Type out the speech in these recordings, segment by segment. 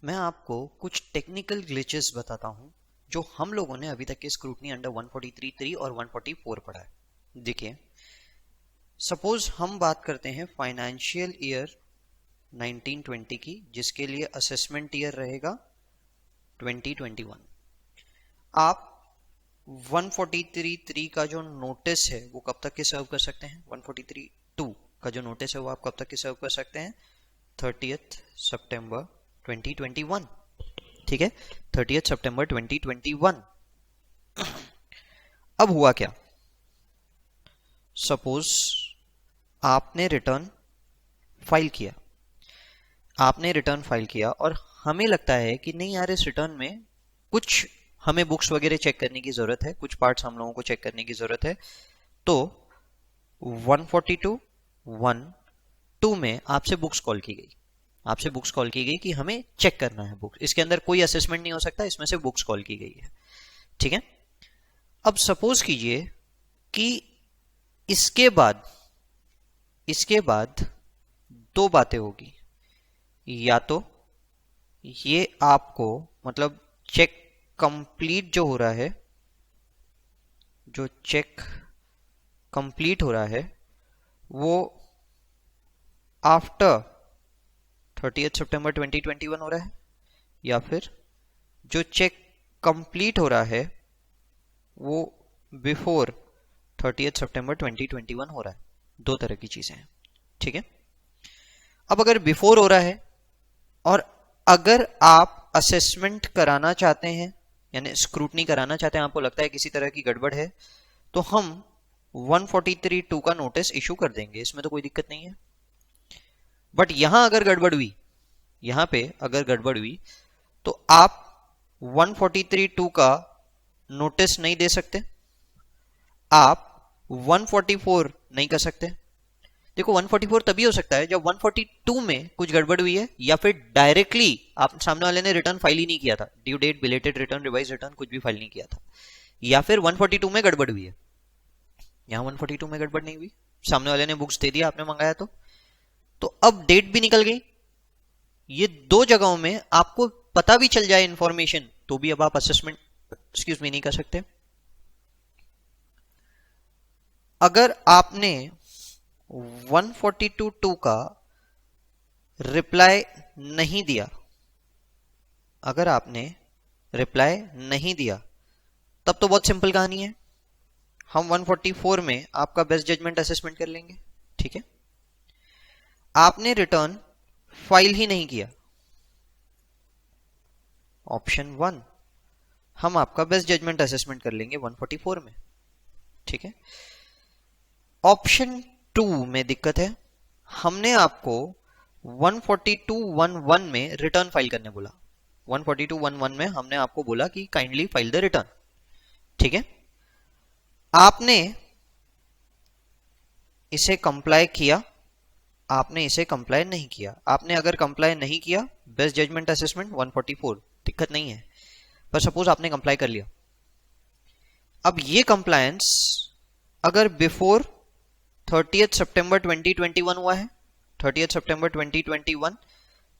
मैं आपको कुछ टेक्निकल ग्लिचेस बताता हूं जो हम लोगों ने अभी तक के स्क्रूटनी अंडर 143.3 और 144 पढ़ा है। देखिए, सपोज हम बात करते हैं फाइनेंशियल ईयर 1920 की, जिसके लिए असेसमेंट ईयर रहेगा 2021। आप 143.3 का जो नोटिस है वो कब तक के सर्व कर सकते हैं? 143.2 का जो नोटिस है वो आप कब तक के सर्व कर सकते हैं? 30th सितंबर 2021। ठीक है, 30th सितंबर 2021। अब हुआ क्या? सपोज आपने रिटर्न फाइल किया और हमें लगता है कि नहीं यार, इस रिटर्न में कुछ हमें बुक्स वगैरह चेक करने की जरूरत है, कुछ पार्ट्स हम लोगों को चेक करने की जरूरत है। तो 142.1.2 में आपसे बुक्स कॉल की गई कि हमें चेक करना है बुक्स। इसके अंदर कोई असेसमेंट नहीं हो सकता, इसमें से बुक्स कॉल की गई है। ठीक है, अब सपोज कीजिए कि इसके बाद दो बातें होगी। या तो ये आपको मतलब चेक कंप्लीट जो हो रहा है, जो चेक कंप्लीट हो रहा है वो आफ्टर 30th सितंबर 2021 हो रहा है, या फिर जो चेक कंप्लीट हो रहा है वो बिफोर 30th सितंबर 2021 हो रहा है। दो तरह की चीजें हैं। ठीक है, अब अगर बिफोर हो रहा है और अगर आप असेसमेंट कराना चाहते हैं, यानी स्क्रूटनी कराना चाहते हैं, आपको लगता है किसी तरह की गड़बड़ है, तो हम 143.2 का नोटिस इशू कर देंगे, इसमें तो कोई दिक्कत नहीं है। बट यहां अगर गड़बड़ हुई, यहां पे अगर गड़बड़ हुई तो आप 143.2 का नोटिस नहीं दे सकते, आप 144 नहीं कर सकते। देखो, 144 तभी हो सकता है जब 142 में कुछ गड़बड़ हुई है, या फिर डायरेक्टली आप सामने वाले ने रिटर्न फाइल ही नहीं किया था, due date, belated return, revise return, कुछ भी फाइल नहीं किया था, या फिर 142 में गड़बड़ हुई है। यहां 142 में गड़बड़ नहीं हुई, सामने वाले ने बुक्स दे दिया, आपने मंगाया तो अब डेट भी निकल गई। ये दो जगहों में आपको पता भी चल जाए इंफॉर्मेशन, तो भी अब आप असेसमेंट नहीं कर सकते। अगर आपने 142.2 का रिप्लाई नहीं दिया, तब तो बहुत सिंपल कहानी है, हम 144 में आपका बेस्ट जजमेंट असेसमेंट कर लेंगे। ठीक है, आपने रिटर्न फाइल ही नहीं किया, ऑप्शन 1, हम आपका बेस्ट जजमेंट असेसमेंट कर लेंगे 144 में। ठीक है, ऑप्शन 2 में दिक्कत है, हमने आपको 142.1.1 में रिटर्न फाइल करने बोला। 142.1.1 में हमने आपको बोला कि काइंडली फाइल द रिटर्न। ठीक है, आपने इसे कंप्लाई किया, आपने इसे कंप्लाई नहीं किया। आपने अगर कंप्लाई नहीं किया, बेस्ट जजमेंट असेसमेंट 144, दिक्कत नहीं है। पर सपोज आपने कंप्लाई कर लिया, अब ये कंप्लायंस अगर बिफोर 30th सितंबर 2021 हुआ है, 30th सितंबर 2021,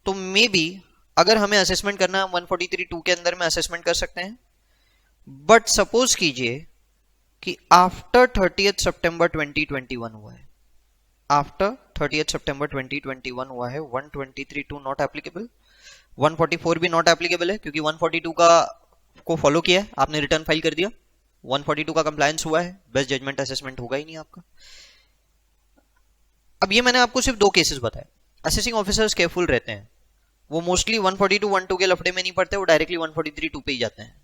तो मे बी अगर हमें असेसमेंट करना है 143.2 के अंदर में असेसमेंट कर सकते हैं। बट सपोज कीजिए कि आफ्टर 30th सितंबर 2021 हुआ है, आफ्टर 30th सितंबर 2021 हुआ है, 123.2 नॉट एप्लीकेबल, 144 भी नॉट एप्लीकेबल है, क्योंकि 142 का को फॉलो किया है, आपने रिटर्न फाइल कर दिया, 142 का कंप्लायंस हुआ है, बेस्ट जजमेंट असेसमेंट होगा ही नहीं आपका। अब ये मैंने आपको सिर्फ दो केसेस बताए। असेसिंग ऑफिसर्स केयरफुल रहते हैं, वो मोस्टली 142.1.2 के लफड़े में नहीं पड़ते, वो डायरेक्टली 143.2 पे ही जाते हैं।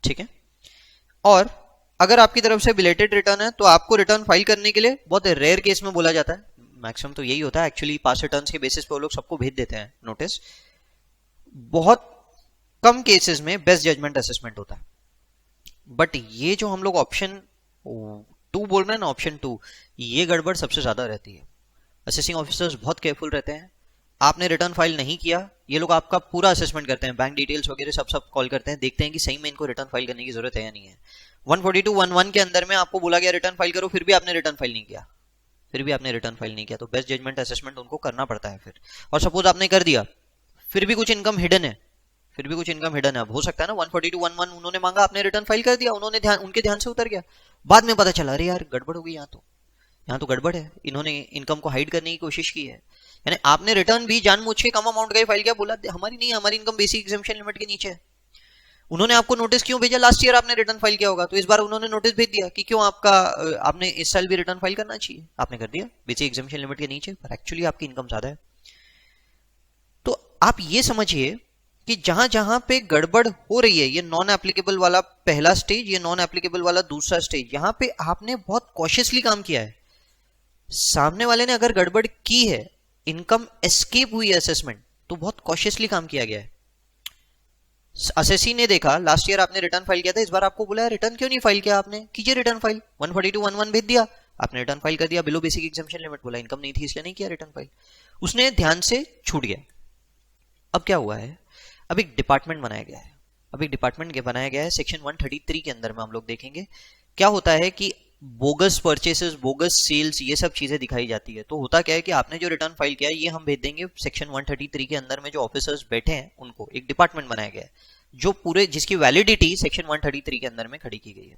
ठीक है, और अगर आपकी तरफ से बिलेटेड रिटर्न है तो आपको रिटर्न फाइल करने के लिए बहुत रेयर केस में बोला जाता है, मैक्सिमम तो यही होता है एक्चुअली, पास रिटर्न्स के बेसिस पे वो लोग सबको भेज देते हैं नोटिस। बहुत कम केसेस में बेस्ट जजमेंट असेसमेंट होता है। बट ये जो हम लोग ऑप्शन 2 बोल रहे हैं ना, ऑप्शन 2, ये गड़बड़ सबसे ज्यादा रहती है। असेसिंग ऑफिसर्स बहुत केयरफुल रहते हैं, आपने रिटर्न फाइल नहीं किया, ये लोग आपका पूरा असेसमेंट करते हैं, बैंक डिटेल्स वगैरह सब कॉल करते हैं, देखते हैं कि सही में इनको रिटर्न फाइल करने की जरूरत है या नहीं है। 142.1.1 के अंदर में आपको बोला गया रिटर्न फाइल करो, फिर भी आपने रिटर्न फाइल नहीं किया, तो बेस्ट जजमेंट असेसमेंट उनको करना पड़ता है फिर। और सपोज आपने कर दिया, फिर भी कुछ इनकम हिडन है, फिर भी कुछ इनकम हिडन है। अब हो सकता है ना 14211 उन्होंने मांगा, आपने रिटर्न फाइल कर दिया, उन्होंने उनके ध्यान से उतर गया, बाद में पता चला अरे यार गड़बड़ हो गई, यहाँ तो गड़बड़ है, इन्होंने इनकम को हाइड करने की कोशिश की है। यानी आपने रिटर्न भी जानबूझ के कम अमाउंट का ही फाइल किया, बोला हमारी नहीं, हमारी इनकम बेसिक एग्जम्पशन लिमिट के नीचे है। उन्होंने आपको नोटिस क्यों भेजा? लास्ट ईयर आपने रिटर्न फाइल किया होगा, तो इस बार उन्होंने नोटिस भेज दिया कि क्यों आपका आपने इस साल भी रिटर्न फाइल करना चाहिए, आपने कर दिया बेसिक एग्जम्पशन लिमिट के नीचे, पर एक्चुअली आपकी इनकम ज्यादा है। तो आप ये समझिए कि जहां जहां पे गड़बड़ हो रही है, ये नॉन एप्लीकेबल वाला पहला स्टेज, ये नॉन एप्लीकेबल वाला दूसरा स्टेज, यहां पे आपने बहुत कॉशियसली काम किया है। सामने वाले ने अगर गड़बड़ की है, इनकम एस्केप हुई है असेसमेंट, तो बहुत कॉशियसली काम किया गया है। असेसी ने देखा लास्ट ईयर आपने रिटर्न फाइल किया था, इस बार आपको बोला रिटर्न क्यों नहीं फाइल किया आपने, कीजिए रिटर्न फाइल, 14211 भेज दिया, आपने रिटर्न फाइल कर दिया बिलो बेसिक एग्जम्पशन लिमिट, बोला इनकम नहीं थी इसलिए नहीं किया रिटर्न फाइल, उसने ध्यान से छूट गया। अब क्या हुआ है, अब एक डिपार्टमेंट बनाया गया है, अब एक डिपार्टमेंट बनाया गया है सेक्शन 133 के अंदर में हम लोग देखेंगे क्या होता है कि बोगस परचेसेस, बोगस सेल्स, ये सब चीजें दिखाई जाती है। तो होता क्या है कि आपने जो रिटर्न फाइल किया है ये हम भेज देंगे सेक्शन 133 के अंदर में जो ऑफिसर्स बैठे हैं उनको, एक डिपार्टमेंट बनाया गया है जो पूरे, जिसकी वैलिडिटी सेक्शन 133 के अंदर में खड़ी की गई है।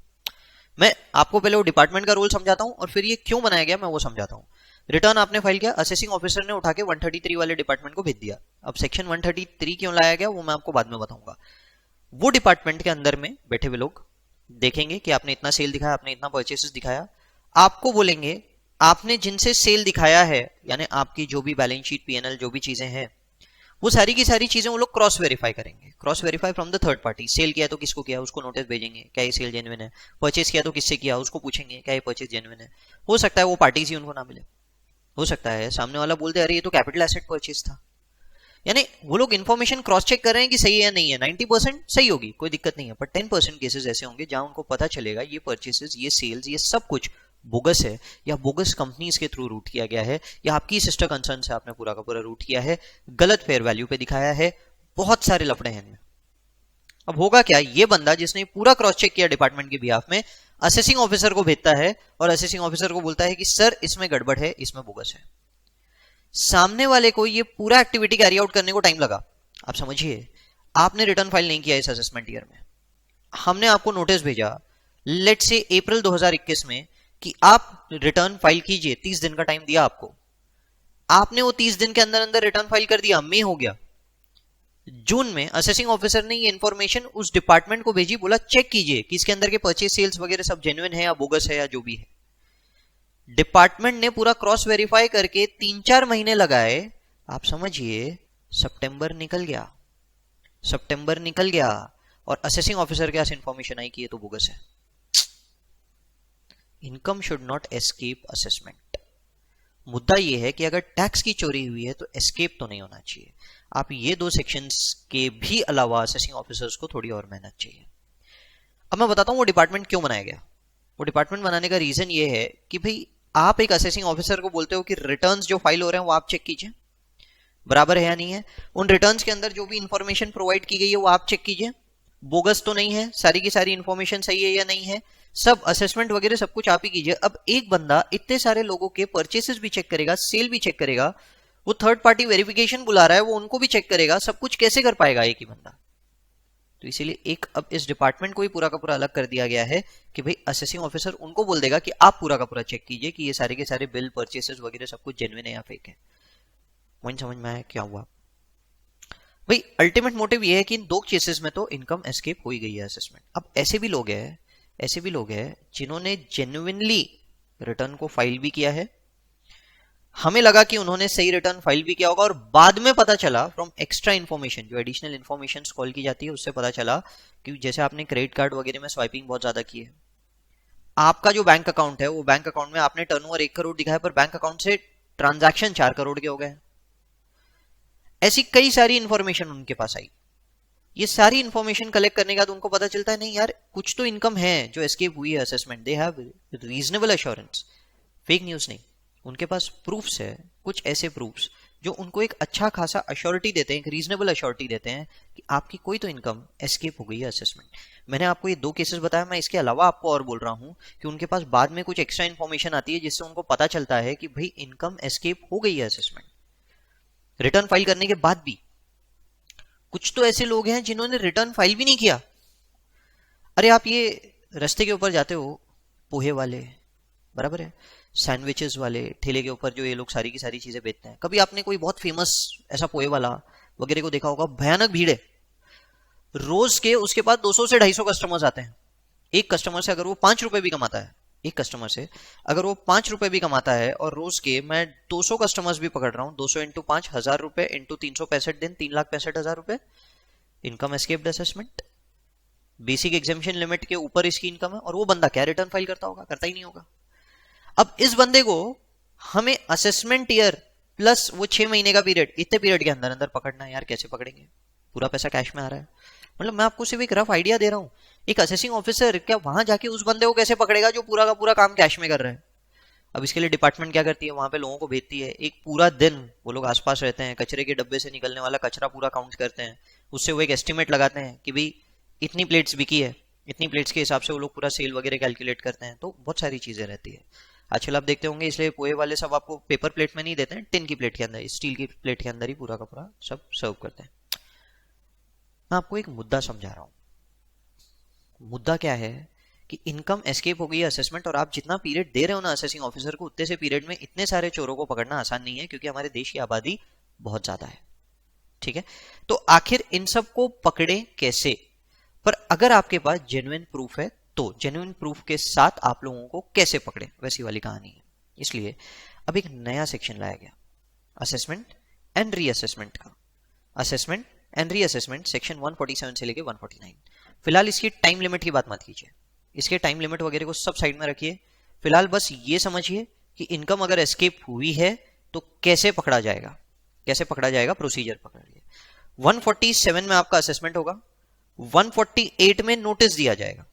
मैं आपको पहले वो डिपार्टमेंट का रोल समझाता हूं और फिर ये क्यों बनाया गया मैं वो समझाता हूं। रिटर्न आपने फाइल किया, असेसिंग ऑफिसर ने उठा के 133 वाले डिपार्टमेंट को भेज दिया। अब सेक्शन 133 क्यों लाया गया वो मैं आपको बाद में बताऊंगा। वो डिपार्टमेंट के अंदर में बैठे हुए लोग देखेंगे कि आपने इतना सेल दिखाया, आपने इतना परचेसेस दिखाया, आपको बोलेंगे आपने जिनसे सेल दिखाया है, यानी आपकी जो भी बैलेंस शीट, पीएनएल, जो भी चीजें हैं, वो सारी की सारी चीजें वो लोग क्रॉस वेरीफाई करेंगे, cross verify from the third party. Sale किया तो किसको किया, उसको नोटिस भेजेंगे, क्या ये सेल जेन्युइन है, परचेस किया तो किससे किया, उसको पूछेंगे क्या ये परचेस जेन्युइन है। हो सकता है वो पार्टीज ही उनको ना मिले, हो सकता है सामने वाला बोलते अरे ये तो कैपिटल एसेट परचेस था। यानी वो लोग इन्फॉर्मेशन क्रॉस चेक कर रहे हैं कि सही है या नहीं है। 90% सही होगी, कोई दिक्कत नहीं है, पर 10% केसेस ऐसे होंगे जहां उनको पता चलेगा ये परचेसेस, ये सेल्स, ये सब कुछ बोगस है, या बोगस कंपनीज के थ्रू रूट किया गया है, या आपकी सिस्टर कंसर्न से आपने पूरा का पूरा रूट किया है, गलत फेयर वैल्यू पे दिखाया है, बहुत सारे लफड़े हैं इनमें। अब होगा क्या, ये बंदा जिसने पूरा क्रॉस चेक किया डिपार्टमेंट के बिहाफ में, असेसिंग ऑफिसर को भेजता है और असेसिंग ऑफिसर को बोलता है कि सर इसमें गड़बड़ है, इसमें बोगस है। सामने वाले को ये पूरा एक्टिविटी कैरी आउट करने को टाइम लगा। आप समझिए, आपने रिटर्न फाइल नहीं किया इस असेसमेंट ईयर में, हमने आपको नोटिस भेजा लेट से अप्रैल 2021 में कि आप रिटर्न फाइल कीजिए, 30 दिन का टाइम दिया आपको, आपने वो 30 दिन के अंदर अंदर रिटर्न फाइल कर दिया, मई हो गया, जून में असेसिंग ऑफिसर ने ये इंफॉर्मेशन उस डिपार्टमेंट को भेजी, बोला चेक कीजिए कि इसके अंदर के परचेस सेल्स वगैरह सब जेन्युइन है या बोगस है या जो भी है। डिपार्टमेंट ने पूरा क्रॉस वेरीफाई करके 3-4 महीने लगाए। आप समझिए सितंबर निकल गया, सितंबर निकल गया और असेसिंग ऑफिसर के पास इंफॉर्मेशन आई कि ये तो बोगस है। Income should not escape assessment. मुद्दा ये है कि अगर टैक्स की चोरी हुई है तो एस्केप तो नहीं होना चाहिए। आप ये दो सेक्शंस के भी अलावा असेसिंग ऑफिसर्स को थोड़ी और मेहनत चाहिए। अब मैं बताता हूं वो डिपार्टमेंट क्यों बनाया गया। वो डिपार्टमेंट बनाने का रीजन ये है कि भाई आप एक असेसिंग ऑफिसर को बोलते हो कि रिटर्न्स जो फाइल हो रहे हैं वो आप चेक कीजिए बराबर है या नहीं है, उन रिटर्न्स के अंदर जो भी इंफॉर्मेशन प्रोवाइड की गई है वो आप चेक कीजिए, बोगस तो नहीं है, सारी की सारी इंफॉर्मेशन सही है या नहीं है, सब असेसमेंट वगैरह सब कुछ आप ही कीजिए। अब एक बंदा इतने सारे लोगों के परचेसेस भी चेक करेगा, सेल भी चेक करेगा, वो थर्ड पार्टी वेरिफिकेशन बुला रहा है, वो उनको भी चेक करेगा, सब कुछ कैसे कर पाएगा एक ही बंदा। तो इसीलिए एक अब इस डिपार्टमेंट को ही पूरा का पूरा अलग कर दिया गया है कि भाई असेसिंग ऑफिसर उनको बोल देगा कि आप पूरा का पूरा चेक कीजिए कि ये सारे के सारे बिल, परचेसेस वगैरह सब कुछ जेन्युइन है या फेक है। पॉइंट समझ में आया क्या हुआ भाई? अल्टीमेट मोटिव ये है कि इन दो केसेस में तो इनकम एस्केप हो ही गई है असेसमेंट। अब ऐसे भी लोग हैं जिन्होंने जेन्युइनली रिटर्न को फाइल भी किया है, हमें लगा कि उन्होंने सही रिटर्न फाइल भी किया होगा, और बाद में पता चला फ्रॉम एक्स्ट्रा इन्फॉर्मेशन, जो एडिशनल इन्फॉर्मेशन कॉल की जाती है, उससे पता चला कि जैसे आपने क्रेडिट कार्ड वगैरह में स्वाइपिंग बहुत ज्यादा की है, आपका जो बैंक अकाउंट है वो बैंक अकाउंट में आपने टर्नओवर 1 करोड़ दिखाया पर बैंक अकाउंट से ट्रांजैक्शन 4 करोड़ के हो गए। ऐसी कई सारी इंफॉर्मेशन उनके पास आई। ये सारी इंफॉर्मेशन कलेक्ट करने के बाद उनको पता चलता है नहीं यार कुछ तो इनकम है जो एस्केप हुई है assessment, they have reasonable assurance, fake news नहीं, उनके पास प्रूफ्स है, कुछ ऐसे प्रूफ्स जो उनको एक अच्छा खासा अश्योरिटी देते हैं, एक रीजनेबल अश्योरिटी देते हैं कि आपकी कोई तो इनकम एस्केप हो गई है असेसमेंट। मैंने आपको ये 2 केसेस बताया, मैं इसके अलावा आपको और बोल रहा हूं कि उनके पास बाद में कुछ एक्स्ट्रा इन्फॉर्मेशन आती है जिससे उनको पता चलता है कि भाई इनकम एस्केप हो गई है असेसमेंट रिटर्न फाइल करने के बाद भी। कुछ तो ऐसे लोग हैं जिन्होंने रिटर्न फाइल भी नहीं किया। अरे आप ये रास्ते के ऊपर जाते हो, पोहे वाले, बराबर है, सैंडविचेस वाले ठेले के ऊपर जो ये लोग सारी की सारी चीजें बेचते हैं, कभी आपने कोई बहुत फेमस ऐसा पोहे वाला वगैरह को देखा होगा? भयानक भीड़ है रोज के, उसके बाद 200 से 250 कस्टमर्स आते हैं। एक कस्टमर से अगर वो 5 रुपए भी कमाता है, एक कस्टमर से अगर वो 5 रुपए भी कमाता है, और रोज के मैं 200 कस्टमर्स भी पकड़ रहा हूँ, 200 इंटू 5, 1000 रुपए इंटू 365 दिन, 3,65,000 रुपए income escaped assessment. Basic exemption limit के ऊपर इसकी इनकम है, और वो बंदा क्या रिटर्न फाइल करता होगा? करता ही नहीं होगा। अब इस बंदे को हमें असेसमेंट ईयर प्लस वो 6 महीने का पीरियड, इतने पीरियड के अंदर अंदर पकड़ना है यार। कैसे पकड़ेंगे? पूरा पैसा कैश में आ रहा है। मतलब मैं आपको सिर्फ एक रफ आइडिया दे रहा हूं। एक असेसिंग ऑफिसर क्या वहां जाके उस बंदे को कैसे पकड़ेगा जो पूरा का पूरा काम कैश में कर रहा है? अब इसके लिए डिपार्टमेंट क्या करती है, वहां पे लोगों को भेजती है, एक पूरा दिन वो लोग आसपास रहते हैं, कचरे के डब्बे से निकलने वाला कचरा पूरा काउंट करते हैं, उससे वो एक एस्टिमेट लगाते हैं कि भाई इतनी प्लेट्स बिकी है, इतनी प्लेट्स के हिसाब से वो लोग पूरा सेल वगैरह कैलकुलेट करते हैं। तो बहुत सारी चीजें रहती है। आजकल आप देखते होंगे, इसलिए पोहे वाले सब आपको पेपर प्लेट में नहीं देते हैं, टिन की प्लेट के अंदर, स्टील की प्लेट के अंदर ही पूरा का पूरा सब सर्व करते हैं। मैं आपको एक मुद्दा समझा रहा हूं। मुद्दा क्या है कि इनकम एस्केप हो गई है असेसमेंट, और आप जितना पीरियड दे रहे हो ना असेसिंग ऑफिसर को, उतने से पीरियड में इतने सारे चोरों को पकड़ना आसान नहीं है, क्योंकि हमारे देश की आबादी बहुत ज्यादा है। ठीक है, तो आखिर इन सब को पकड़े कैसे? पर अगर आपके पास जेन्युइन प्रूफ है, तो जेन्युइन प्रूफ के साथ आप लोगों को कैसे पकड़े, वैसी वाली कहानी है। इसलिए अब एक नया सेक्शन लाया गया, असेसमेंट एंड रीअसेसमेंट का। असेसमेंट एंड रीअसेसमेंट सेक्शन 147 से लेके 149। फिलहाल इसकी टाइम लिमिट की बात मत कीजिए, इसके टाइम लिमिट वगैरह को सब साइड में रखिए। फिलहाल बस ये समझिए कि इनकम अगर एस्केप हुई है तो कैसे पकड़ा जाएगा, कैसे पकड़ा जाएगा, प्रोसीजर पकड़िए। 147 में आपका असेसमेंट होगा, 148 में नोटिस दिया जाएगा।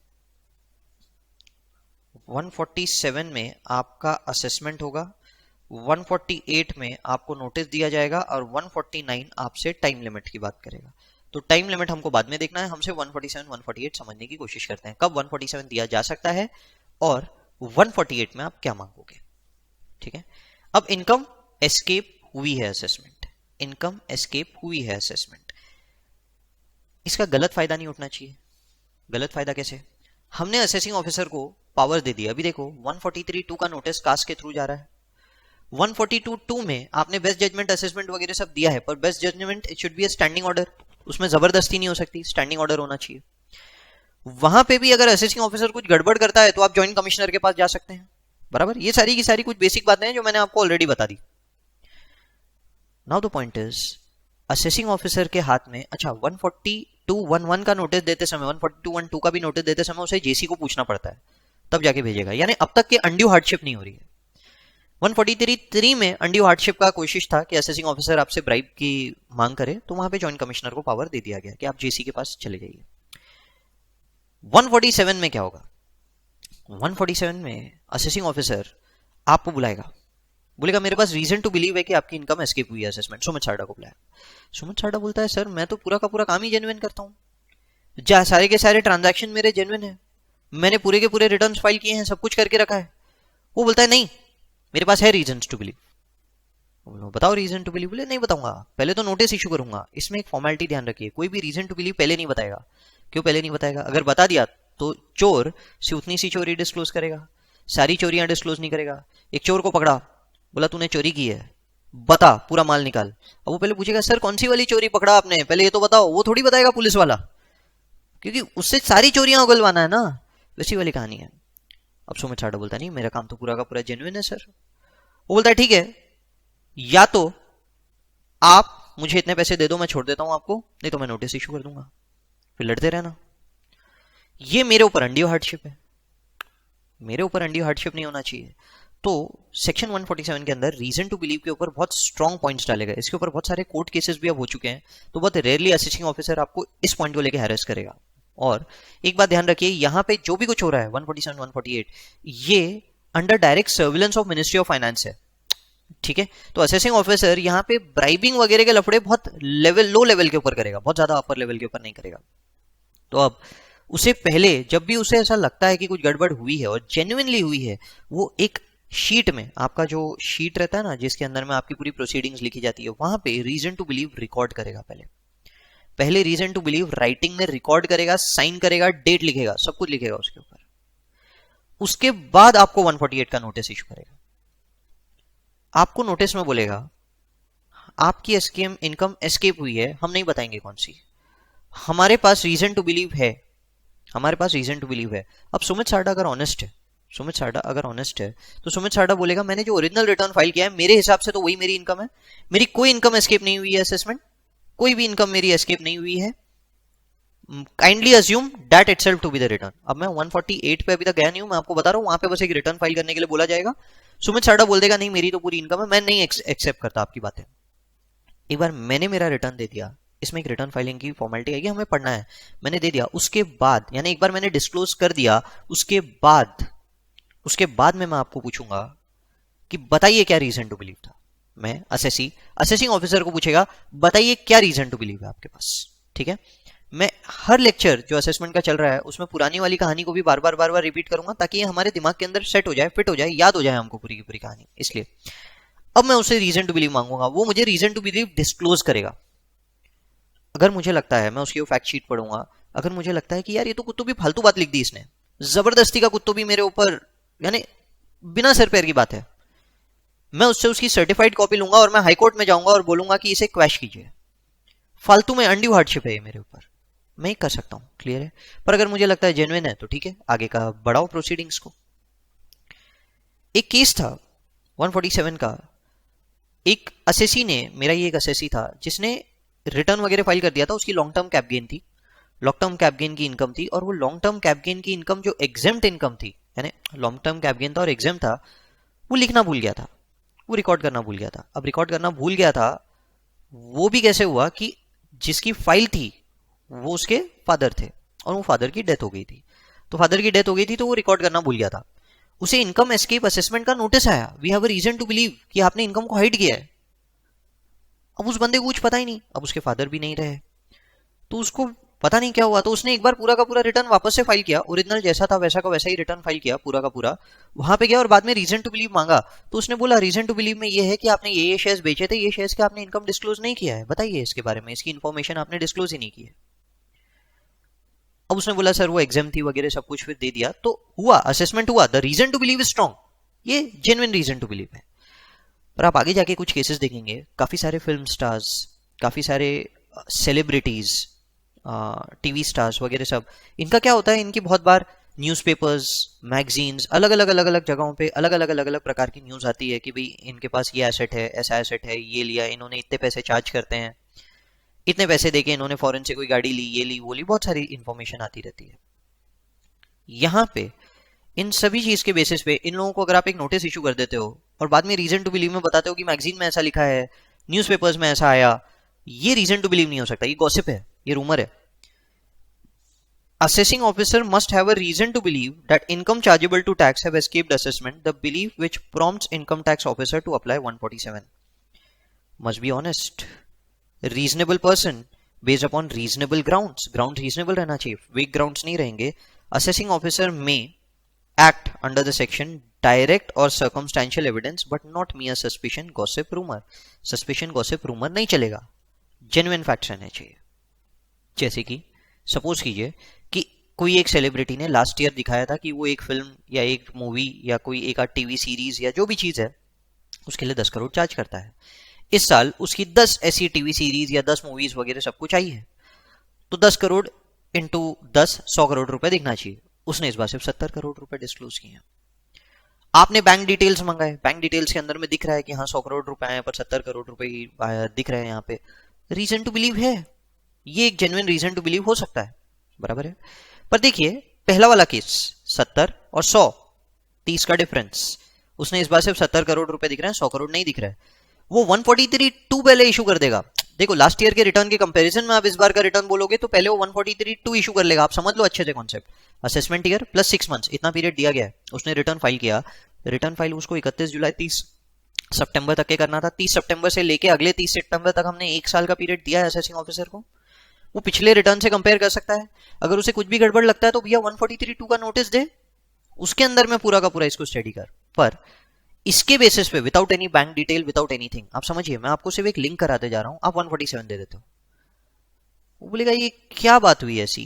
147 में आपका असेसमेंट होगा, 148 में आपको नोटिस दिया जाएगा, और 149 आपसे टाइम लिमिट की बात करेगा। तो टाइम लिमिट हमको बाद में देखना है, हमसे 147 148 समझने की कोशिश करते हैं, कब 147 दिया जा सकता है और 148 में आप क्या मांगोगे। ठीक है, अब इनकम एस्केप हुई है असेसमेंट, इनकम एस्केप हुई है असेसमेंट, इसका गलत फायदा नहीं उठना चाहिए। गलत फायदा कैसे? हमने असेसिंग ऑफिसर को पावर दे दिया। अभी देखो 143(2) का नोटिस कास्ट के थ्रू जा रहा है। 142(2) में आपने बेस्ट जजमेंट असेसमेंट वगैरह सब दिया है, पर best judgement it should be a standing order, उसमें जबरदस्ती नहीं हो सकती, स्टैंडिंग ऑर्डर होना चाहिए। वहां पे भी अगर असेसिंग ऑफिसर कुछ गड़बड़ करता है तो आप ज्वाइंट कमिश्नर के पास जा सकते हैं, बराबर। ये सारी की सारी कुछ बेसिक बातें हैं जो मैंने आपको ऑलरेडी बता दी। Now the point is, assessing officer के हाथ में, अच्छा 142(1) का नोटिस देते समय, 142(1) का भी नोटिस देते समय उसे जेसी को पूछना पड़ता है, तब जाके भेजेगा। यानी अब तक के अनड्यू हार्डशिप नहीं हो रही है। 143(3) में अनड्यू हार्डशिप का कोशिश था कि असेसिंग ऑफिसर आपसे ब्राइब की मांग करे, तो वहां पे जॉइंट कमिश्नर को पावर दे दिया गया कि आप जेसी के पास चले जाइए। 147 में क्या होगा? 147 में असेसिंग ऑफिसर आपको बुलाएगा, बोलेगा मेरे पास रीजन टू बिलीव है कि आपकी इनकम एस्केप हुई है असेसमेंट। सुमित सारडा को बुलाया। सुमित सारडा बोलता है सर मैं तो पूरा का पूरा काम ही जेन्युइन करता हूँ, सारे के सारे ट्रांजैक्शन मेरे जेन्युइन है, मैंने पूरे के पूरे रिटर्न्स फाइल किए हैं, सब कुछ करके रखा है। वो बोलता है नहीं मेरे पास है रीजन टू बिलीव। बताओ रीजन टू बिलीव। बोले नहीं बताऊंगा, पहले तो नोटिस इशू करूंगा। इसमें एक फॉर्मेलिटी ध्यान रखिए, कोई भी रीजन टू बिलीव पहले नहीं बताएगा। क्यों पहले नहीं बताएगा? अगर बता दिया तो चोर से उतनी सी चोरी डिस्क्लोज करेगा, सारी चोरियां डिस्क्लोज नहीं करेगा। एक चोर को पकड़ा, बोला तूने चोरी की है, बता पूरा माल निकाल। अब वो पहले पूछेगा सर कौन सी वाली चोरी पकड़ा आपने, पहले ये तो बताओ। वो थोड़ी बताएगा पुलिस वाला, क्योंकि उससे सारी चोरियां उगलवाना है ना, वैसी वाली कहानी है। अब सुमित सारडा बोलता नहीं मेरा काम तो पूरा का पूरा जेन्युइन है सर। वो बोलता है ठीक है, या तो आप मुझे इतने पैसे दे दो मैं छोड़ देता हूं आपको, नहीं तो मैं नोटिस इशू कर दूंगा, फिर लड़ते रहना। ये मेरे ऊपर अनड्यू हार्डशिप है, मेरे ऊपर अनड्यू हार्डशिप नहीं होना चाहिए। तो सेक्शन 147 के अंदर रीजन टू बिलीव के ऊपर बहुत स्ट्रॉन्ग पॉइंट्स डाले गए। इसके ऊपर बहुत सारे कोर्ट केसेस भी अब हो चुके हैं, तो बहुत रेयरली असिस्टिंग ऑफिसर आपको इस पॉइंट को लेकर हैरेस करेगा। और एक बात ध्यान रखिए, यहां पे जो भी कुछ हो रहा है 147 148 ये under direct surveillance of ministry of finance है। ठीक है, तो असेसिंग ऑफिसर यहाँ पे ब्राइबिंग वगैरह के लफड़े बहुत लो लेवल के ऊपर करेगा, बहुत ज्यादा अपर लेवल के ऊपर नहीं करेगा। तो अब उसे पहले जब भी उसे ऐसा लगता है कि कुछ गड़बड़ हुई है और जेन्युइनली हुई है, वो एक शीट में, आपका जो शीट रहता है ना जिसके अंदर में आपकी पूरी प्रोसीडिंग्स लिखी जाती है, वहां पे रीजन टू बिलीव रिकॉर्ड करेगा पहले। पहले रीजन टू बिलीव राइटिंग में रिकॉर्ड करेगा, साइन करेगा, डेट लिखेगा, सब कुछ लिखेगा उसके ऊपर। उसके बाद आपको 148 का नोटिस इशू करेगा। आपको नोटिस में बोलेगा आपकी स्कीम इनकम एस्केप हुई है, हम नहीं बताएंगे कौन सी, हमारे पास रीजन टू बिलीव है, हमारे पास रीजन टू बिलीव है। अब सुमित सारडा अगर ऑनेस्ट है, सुमित सारडा अगर ऑनेस्ट है तो सुमित सारडा बोलेगा मैंने जो ओरिजिनल रिटर्न फाइल किया है मेरे हिसाब से तो वही मेरी इनकम है, मेरी कोई इनकम एस्केप नहीं हुई है, असेसमेंट कोई भी इनकम मेरी एस्केप नहीं हुई है, kindly assume that itself to be the return. अब मैं 148 पे अभी तक गया नहीं हूं, मैं आपको बता रहा हूं, वहां पे बस एक रिटर्न फाइल करने के लिए बोला जाएगा। सुमित सारडा बोल देगा नहीं मेरी तो पूरी इनकम है, मैं नहीं एक्सेप्ट करता आपकी बातें। एक बार मैंने मेरा रिटर्न दे दिया, इसमें एक रिटर्न फाइलिंग की फॉर्मेलिटी आएगी, हमें पढ़ना है, मैंने दे दिया, उसके बाद यानी एक बार मैंने डिस्क्लोज कर दिया, उसके बाद मैं आपको पूछूंगा कि बताइए क्या रीजन टू बिलीव था। मैं असेसिंग ऑफिसर को पूछेगा बताइए क्या रीजन टू बिलीव है आपके पास, ठीक है। मैं हर लेक्चर जो असेसमेंट का चल रहा है उसमें पुरानी वाली कहानी को भी बार बार रिपीट करूंगा ताकि ये हमारे दिमाग के अंदर सेट हो जाए, फिट हो जाए, याद हो जाए हमको पूरी की पूरी कहानी। इसलिए अब मैं उससे रीजन टू बिलीव मांगूंगा, वो मुझे रीजन टू बिलीव डिस्क्लोज करेगा। अगर मुझे लगता है, मैं उसकी वो फैक्ट शीट पढ़ूंगा, अगर मुझे लगता है कि यार ये तो कुत्तों भी फालतू बात लिख दी इसने, जबरदस्ती का कुत्तों भी मेरे ऊपर, यानी बिना सिर पैर की बात है, मैं उससे उसकी सर्टिफाइड कॉपी लूंगा और मैं हाईकोर्ट में जाऊंगा और बोलूंगा कि इसे क्वैश कीजिए, फालतू में अनड्यू हार्डशिप है ये मेरे ऊपर, मैं ही कर सकता हूं, क्लियर है। पर अगर मुझे लगता है जेन्युइन है तो ठीक है, आगे का बढ़ाओ प्रोसीडिंग्स को। एक केस था 147 का, एक असेसी ने, मेरा ये एक असेसी था जिसने रिटर्न वगैरह फाइल कर दिया था, उसकी लॉन्ग टर्म कैप गेन थी, लॉन्ग टर्म कैप गेन की इनकम थी, और वो लॉन्ग टर्म कैप गेन की इनकम जो एग्जेम्प्ट इनकम थी, यानी लॉन्ग टर्म कैप गेन था और एग्जेम्प्ट था, वो लिखना भूल गया था, वो रिकॉर्ड करना भूल गया था। अब रिकॉर्ड करना भूल गया था, वो भी कैसे हुआ कि जिसकी फाइल थी वो उसके फादर थे और वो फादर की डेथ हो गई थी, तो फादर की डेथ हो गई थी तो वो रिकॉर्ड करना भूल गया था। उसे इनकम एस्केप असेसमेंट का नोटिस आया, we have a reason to believe कि आपने इनकम को हाइड किया है। अब उस बंदे को कुछ पता ही नहीं, अब उसके फादर भी नहीं रहे, तो उसको पता नहीं क्या हुआ, तो उसने एक बार पूरा का पूरा रिटर्न वापस से फाइल किया, ओरिजिनल जैसा था वैसा का वैसा ही रिटर्न फाइल किया पूरा का पूरा, वहां पे गया और बाद में रीजन टू बिलीव मांगा, तो उसने बोला रीजन टू बिलीव में ये है कि आपने ये शेयर्स बेचे थे, ये शेयर्स के आपने इनकम डिस्क्लोज नहीं किया है, बताइए इसके बारे में, इसकी इन्फॉर्मेशन आपने डिस्क्लोज ही नहीं की है। अब उसने बोला सर वो एग्जाम थी वगैरह सब कुछ, फिर दे दिया, तो हुआ, असेसमेंट हुआ, the reason to believe is strong, ये जेन्युइन रीजन टू बिलीव है। पर आप आगे जाके कुछ केसेस देखेंगे, काफी सारे फिल्म स्टार्स, काफी सारे सेलिब्रिटीज, टीवी स्टार्स वगैरह सब, इनका क्या होता है, इनकी बहुत बार न्यूज़पेपर्स, मैगजीन्स, अलग अलग जगहों पे अलग अलग प्रकार की न्यूज़ आती है कि भाई इनके पास ये एसेट है, ऐसा एसेट है, ये लिया इन्होंने, इतने पैसे चार्ज करते हैं, इतने पैसे देके इन्होंने फॉरेन से कोई गाड़ी ली, ये ली वो ली, बहुत सारी इंफॉर्मेशन आती रहती है। यहाँ पे इन सभी चीज के बेसिस पे इन लोगों को अगर आप एक नोटिस इशू कर देते हो और बाद में रीजन टू बिलीव में बताते हो कि मैगजीन में ऐसा लिखा है, न्यूज़पेपर्स में ऐसा आया, ये रीजन टू बिलीव नहीं हो सकता, ये गॉसिप है, ये रूमर है। Assessing officer must have a reason to believe that income chargeable to tax have escaped assessment, the belief which prompts income tax officer to apply 147. Must be honest, reasonable person based upon reasonable grounds, ground reasonable रहना चाहिए, weak grounds नहीं रहेंगे। Assessing officer may act under the section direct or circumstantial evidence but not mere suspicion, gossip, rumor. Suspicion, gossip, rumor नहीं चलेगा, genuine facts रहने चाहिए। जैसे कि सपोज कीजिए कि कोई एक सेलिब्रिटी ने लास्ट ईयर दिखाया था कि वो एक फिल्म या एक मूवी या कोई एक टीवी सीरीज या जो भी चीज है उसके लिए 10 करोड़ चार्ज करता है। इस साल उसकी 10 ऐसी टीवी सीरीज या 10 मूवीज वगैरह सब कुछ आई है, तो 10 करोड़ इंटू 10 100 करोड़ रुपए दिखना चाहिए, उसने इस बार सिर्फ 70 करोड़ रुपए डिस्क्लोज किए हैं। आपने बैंक डिटेल्स मंगाए, बैंक डिटेल्स के अंदर में दिख रहा है कि हाँ 100 करोड़ रुपए आए पर 70 करोड़ रुपए ही दिख रहे हैं, यहाँ पे रीजन टू बिलीव है, ये एक जेन्युइन रीजन टू बिलीव हो सकता है, बराबर है। पर देखिए पहला वाला केस 70 और 100, 30 का डिफरेंस, उसने इस बार सिर्फ 70 करोड़ रुपए दिख रहे हैं, 100 करोड़ नहीं दिख रहा है, वो 143(2) पहले इशू कर देगा। देखो लास्ट ईयर के रिटर्न के कंपैरिजन में आप इस बार का रिटर्न बोलोगे तो पहले वो 143(2) इशू कर लेगा। आप समझ लो अच्छे से concept, assessment year plus 6 months, इतना पीरियड दिया गया है, उसने रिटर्न फाइल किया, रिटर्न फाइल उसको 31 जुलाई 30 सितंबर तक के करना था, 30 सितंबर से लेके अगले 30 सितंबर तक हमने 1 साल का पीरियड दिया है असेसिंग ऑफिसर को, वो पिछले रिटर्न से कंपेयर कर सकता है। अगर उसे कुछ भी गड़बड़ लगता है तो भैया 143(2) का नोटिस दे, उसके अंदर में पूरा का पूरा इसको स्टडी कर। पर इसके बेसिस पे without any bank detail, without anything, आप समझिए मैं आपको सिर्फ एक लिंक कराते जा रहा हूं, आप 147 दे देते हो, वो बोलेगा ये क्या बात हुई ऐसी,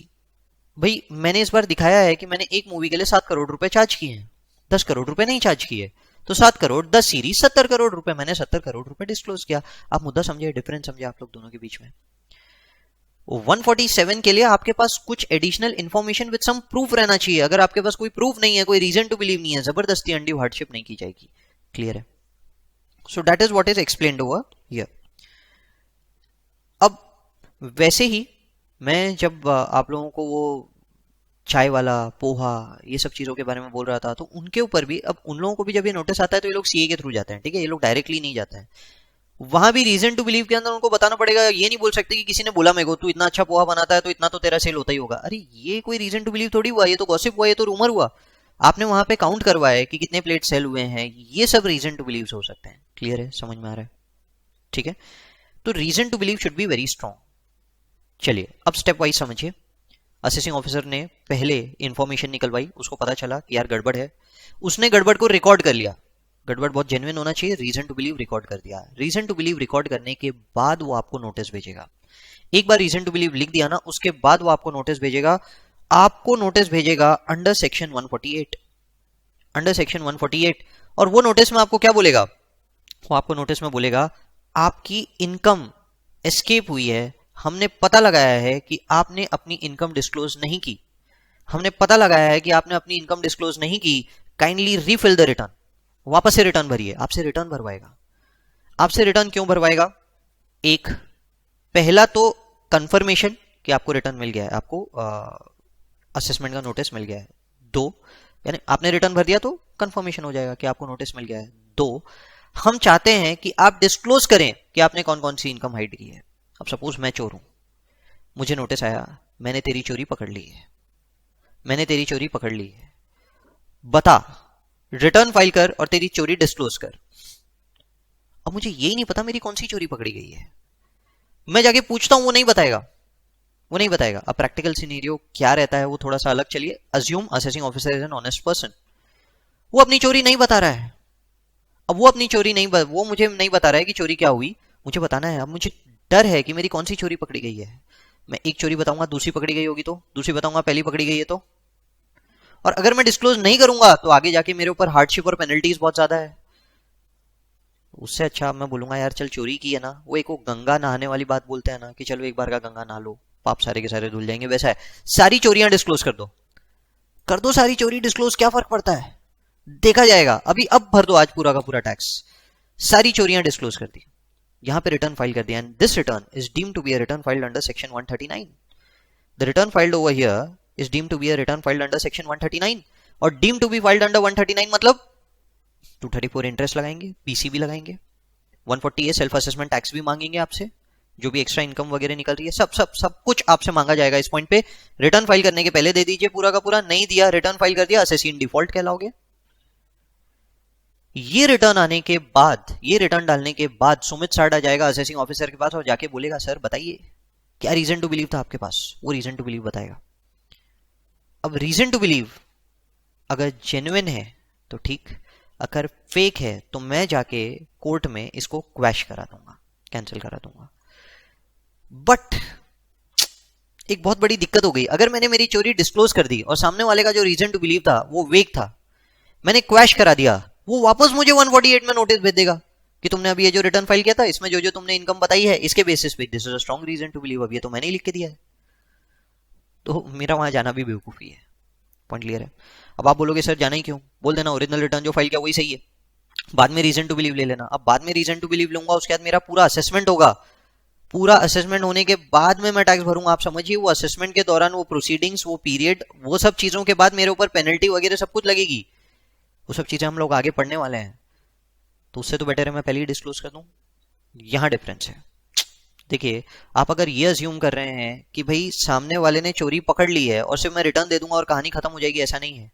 भाई मैंने इस बार दिखाया है कि मैंने एक मूवी के लिए 7 करोड़ रुपए चार्ज किए हैं, 10 करोड़ रुपए नहीं चार्ज किए। तो 7 करोड़ 10 सीरीज 70 करोड़ रुपए, मैंने 70 करोड़ रुपए डिस्क्लोज किया। आप मुद्दा समझे, डिफरेंस समझे आप लोग दोनों के बीच में। 147 के लिए आपके पास कुछ additional information with some proof रहना चाहिए। अगर आपके पास कोई प्रूफ नहीं है, कोई रीजन टू बिलीव नहीं है, जबरदस्ती अनड्यू हार्डशिप नहीं की जाएगी। क्लियर है? So that is what is explained over here. अब वैसे ही मैं जब आप लोगों को वो चाय वाला, पोहा, ये सब चीजों के बारे में बोल रहा था, तो उनके ऊपर भी, अब उन लोगों को भी जब ये नोटिस आता है तो ये लोग सीए के थ्रू जाते हैं, ठीक है, ये लोग डायरेक्टली नहीं जाते हैं। वहां भी रीजन टू बिलीव के अंदर उनको बताना पड़ेगा। ये नहीं बोल सकते कि किसी ने बोला मेरे को तू इतना अच्छा पोहा बनाता है तो इतना तो तेरा सेल होता ही होगा। अरे ये कोई रीजन टू बिलीव थोड़ी हुआ, ये तो गॉसिप हुआ, ये तो रूमर हुआ। आपने वहां पे काउंट करवाया कि कितने प्लेट सेल हुए हैं, ये सब रीजन टू बिलीव हो सकते हैं। क्लियर है? समझ में आ रहा है? ठीक है, तो reason to believe should be very strong. चलिए अब स्टेप वाइज समझिए। असेसिंग ऑफिसर ने पहले इंफॉर्मेशन निकलवाई, उसको पता चला कि यार गड़बड़ है, उसने गड़बड़ को रिकॉर्ड कर लिया। गड़बड़ बहुत जेन्युइन होना चाहिए, रीजन टू बिलीव रिकॉर्ड कर दिया। रीजन टू बिलीव रिकॉर्ड करने के बाद वो आपको नोटिस भेजेगा। एक बार रीजन टू बिलीव लिख दिया ना, उसके बाद वो आपको नोटिस भेजेगा। आपको नोटिस भेजेगा अंडर सेक्शन 148, अंडर सेक्शन 148। और वो नोटिस में आपको क्या बोलेगा? वो आपको नोटिस में बोलेगा आपकी इनकम एस्केप हुई है, हमने पता लगाया है कि आपने अपनी इनकम डिस्क्लोज नहीं की, हमने पता लगाया है कि आपने अपनी इनकम डिस्क्लोज नहीं की, काइंडली रीफिल द रिटर्न, वापस से रिटर्न भरिए। आपसे रिटर्न भरवाएगा। आपसे रिटर्न क्यों भरवाएगा? एक, पहला तो कंफर्मेशन कि आपको रिटर्न मिल गया है, आपको असेसमेंट का नोटिस मिल गया है। दो, यानी आपने रिटर्न भर दिया तो कंफर्मेशन हो जाएगा कि आपको नोटिस मिल गया है। दो, हम चाहते हैं कि आप डिस्क्लोज करें कि आपने कौन कौन सी इनकम हाइड की है। अब सपोज मैं चोर हूं, मुझे नोटिस आया मैंने तेरी चोरी पकड़ ली है, मैंने तेरी चोरी पकड़ ली है, बता, रिटर्न फाइल कर और तेरी चोरी डिस्क्लोज कर। अब मुझे यही नहीं पता मेरी कौन सी चोरी पकड़ी गई है, मैं जाके पूछता हूं, वो नहीं बताएगा, वो नहीं बताएगा। अब प्रैक्टिकल सिनेरियो क्या रहता है वो थोड़ा सा अलग। चलिए assume assessing officer is an honest person, वो अपनी चोरी नहीं बता रहा है। अब वो अपनी चोरी नहीं वो मुझे नहीं बता रहा है कि चोरी क्या हुई, मुझे बताना है। अब मुझे डर है कि मेरी कौन सी चोरी पकड़ी गई है। मैं एक चोरी बताऊंगा, दूसरी पकड़ी गई होगी तो, दूसरी बताऊंगा पहली पकड़ी गई है तो। और अगर मैं डिस्क्लोज नहीं करूंगा तो आगे जाके मेरे ऊपर हार्डशिप और पेनल्टीज बहुत ज्यादा है। उससे अच्छा मैं बोलूंगा यार चल चोरी की है ना, वो एक वो गंगा नहाने वाली बात बोलते हैं ना कि चलो एक बार का गंगा नहा लो, पाप सारे के सारे धुल जाएंगे। वैसा है, सारी चोरियां डिस्क्लोज कर दो, कर दो सारी चोरी डिस्क्लोज, क्या फर्क पड़ता है, देखा जाएगा। अभी अब भर दो आज पूरा का पूरा टैक्स। सारी चोरियां डिस्क्लोज कर दी, यहां पे रिटर्न फाइल कर दिया, and this return is deemed to be a return filed under section 139। The return filed over here is deemed to be a return filed under section 139। और deemed to be filed under 139 मतलब 234 interest लगाएंगे, PCB लगाएंगे, 140 self assessment tax भी मांगेंगे आपसे, जो भी extra income वगैरह निकल रही है सब सब सब कुछ आपसे मांगा जाएगा। इस पॉइंट पे रिटर्न फाइल करने के पहले दे दीजिए पूरा का पूरा, नहीं दिया रिटर्न फाइल कर दिया, असेसी इन डिफॉल्ट कहलाओगे। ये रिटर्न आने के बाद, ये रिटर्न डालने के बाद सुमित साठ आ जाएगा असेसिंग ऑफिसर के पास और जाके बोलेगा सर बताइए क्या रीजन टू बिलीव था आपके पास। वो रीजन टू बिलीव बताएगा। अब रीजन टू बिलीव अगर जेन्युइन है तो ठीक, अगर फेक है तो मैं जाके कोर्ट में इसको क्वैश करा दूंगा, कैंसिल करा दूंगा। बट एक बहुत बड़ी दिक्कत हो गई, अगर मैंने मेरी चोरी डिस्क्लोज कर दी और सामने वाले का जो रीजन टू बिलीव था वो वेक था, मैंने क्वैश करा दिया, वो वापस मुझे 148 में नोटिस भेज देगा कि तुमने अभी ये जो रिटर्न फाइल किया था इसमें जो जो तुमने इनकम बताई है इसके बेसिस पे this is a strong reason to believe, अब ये तो मैंने ही लिख के दिया है। तो मेरा वहां जाना भी बेवकूफी है। पॉइंट क्लियर है? अब आप बोलोगे सर जाना ही क्यों, बोल देना ओरिजिनल रिटर्न जो फाइल किया वही सही है, बाद में रीजन टू बिलीव ले लेना। अब बाद में रीजन टू बिलीव लूंगा, उसके बाद मेरा पूरा असेसमेंट होगा, पूरा असेसमेंट होने के बाद में मैं टैक्स भरूंगा। आप समझिए वो असेसमेंट के दौरान वो प्रोसीडिंग्स, वो पीरियड, वो सब चीजों के बाद मेरे ऊपर पेनल्टी वगैरह सब कुछ लगेगी। वो सब चीजें हम लोग आगे पढ़ने वाले हैं, तो उससे तो बेटर है मैं पहले ही डिस्क्लोज कर दूं। यहां डिफरेंस है। देखिए आप अगर ये अज्यूम कर रहे हैं कि भाई सामने वाले ने चोरी पकड़ ली है और सिर्फ मैं रिटर्न दे दूंगा और कहानी खत्म हो जाएगी, ऐसा नहीं है।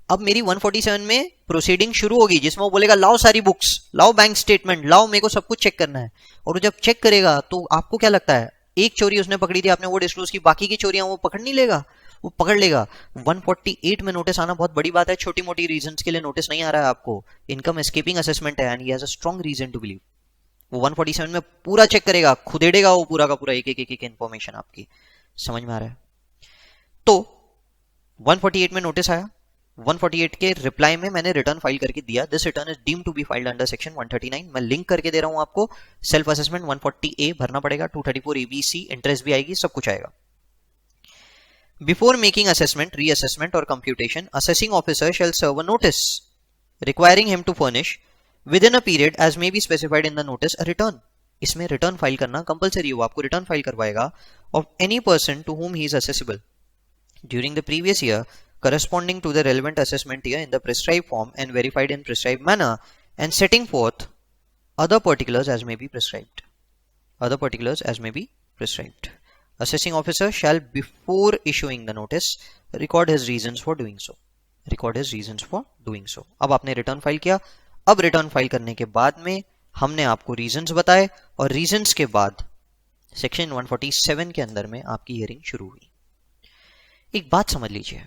अब मेरी 147 में प्रोसीडिंग शुरू होगी जिसमें वो बोलेगा लाओ सारी बुक्स, लाओ बैंक स्टेटमेंट, लाओ मेरे को सब कुछ चेक करना है। और वो जब चेक करेगा तो आपको क्या लगता है, एक चोरी उसने पकड़ी थी, आपने वो डिस्क्लोज की, बाकी की चोरियां वो पकड़ नहीं लेगा? वो पकड़ लेगा। 148 में नोटिस आना बहुत बड़ी बात है, छोटी मोटी रीजंस के लिए नोटिस नहीं आ रहा है आपको। इनकम एस्केपिंग असेसमेंट है and he has a strong reason to believe. वो 147 में पूरा चेक करेगा, खुदेड़ेगा वो पूरा का पूरा एक एक एक एक इन्फॉर्मेशन आपकी। समझ में आ रहा है? तो 148 में नोटिस आया, 148 के रिप्लाई में मैंने रिटर्न फाइल करके दिया, this return is deemed to be filed under section 139। मैं लिंक करके दे रहा हूं आपको, सेल्फ असेसमेंट 140A भरना पड़ेगा, 234 ABC इंटरेस्ट भी आएगी, सब कुछ आएगा। Before making assessment, reassessment or computation, assessing officer shall serve a notice requiring him to furnish within a period as may be specified in the notice a return. इसमें return file करना compulsory है, वो आपको return file करवाएगा of any person to whom he is assessable during the previous year corresponding to the relevant assessment year in the prescribed form and verified in prescribed manner and setting forth other particulars as may be prescribed. Other particulars as may be prescribed. Assessing officer shall before issuing the notice record his reasons for doing so. Record his reasons for doing so. अब आपने return file किया, अब return file करने के बाद में हमने आपको रीजंस बताए और रीजंस के बाद सेक्शन 147 के अंदर में आपकी हियरिंग शुरू हुई। एक बात समझ लीजिए,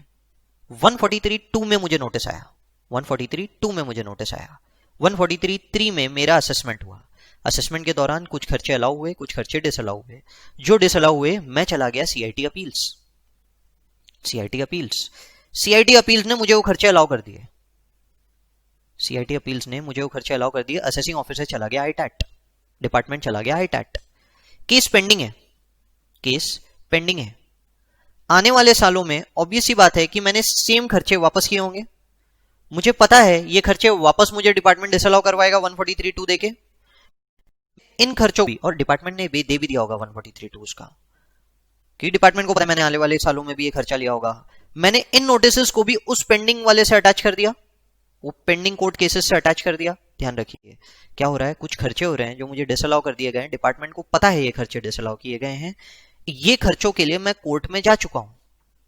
143(2) में मुझे नोटिस आया, 143(2) में मुझे नोटिस आया, 143(3) में मेरा असेसमेंट हुआ। असेसमेंट के दौरान कुछ खर्चे अलाउ हुए, कुछ खर्चे डिसअलाउ हुए। जो डिसअलाउ हुए मैं चला गया CIT appeals. CIT appeals, CIT appeals ने मुझे वो खर्चे अलाउ कर दिए, सीआईटी अपील्स ने मुझे वो खर्चे अलाउ कर दिए। असेसिंग ऑफिसर चला गया आईटैट, डिपार्टमेंट चला गया आईटैट। केस पेंडिंग है, केस पेंडिंग है। आने वाले सालों में ऑब्वियस सी बात है कि मैंने सेम खर्चे वापस किए होंगे। मुझे पता है ये खर्चे वापस मुझे डिपार्टमेंट डिसअलाउ करवाएगा 143(2) देके। इन खर्चों भी, और डिपार्टमेंट ने दे भी दिया होगा 143(2) उसका, क्योंकि डिपार्टमेंट को पता है मैंने आने वाले सालों में भी ये खर्चा लिया होगा। मैंने इन नोटिस को भी उस पेंडिंग वाले से अटैच कर दिया, वो पेंडिंग कोर्ट केसेस से अटैच कर दिया। ध्यान रखिए क्या हो रहा है, कुछ खर्चे हो रहे हैं जो मुझे डिसअलाउ कर दिए गए हैं, डिपार्टमेंट को पता है ये खर्चे डिसअलाउ किए गए हैं, ये खर्चों के लिए मैं कोर्ट में जा चुका हूं,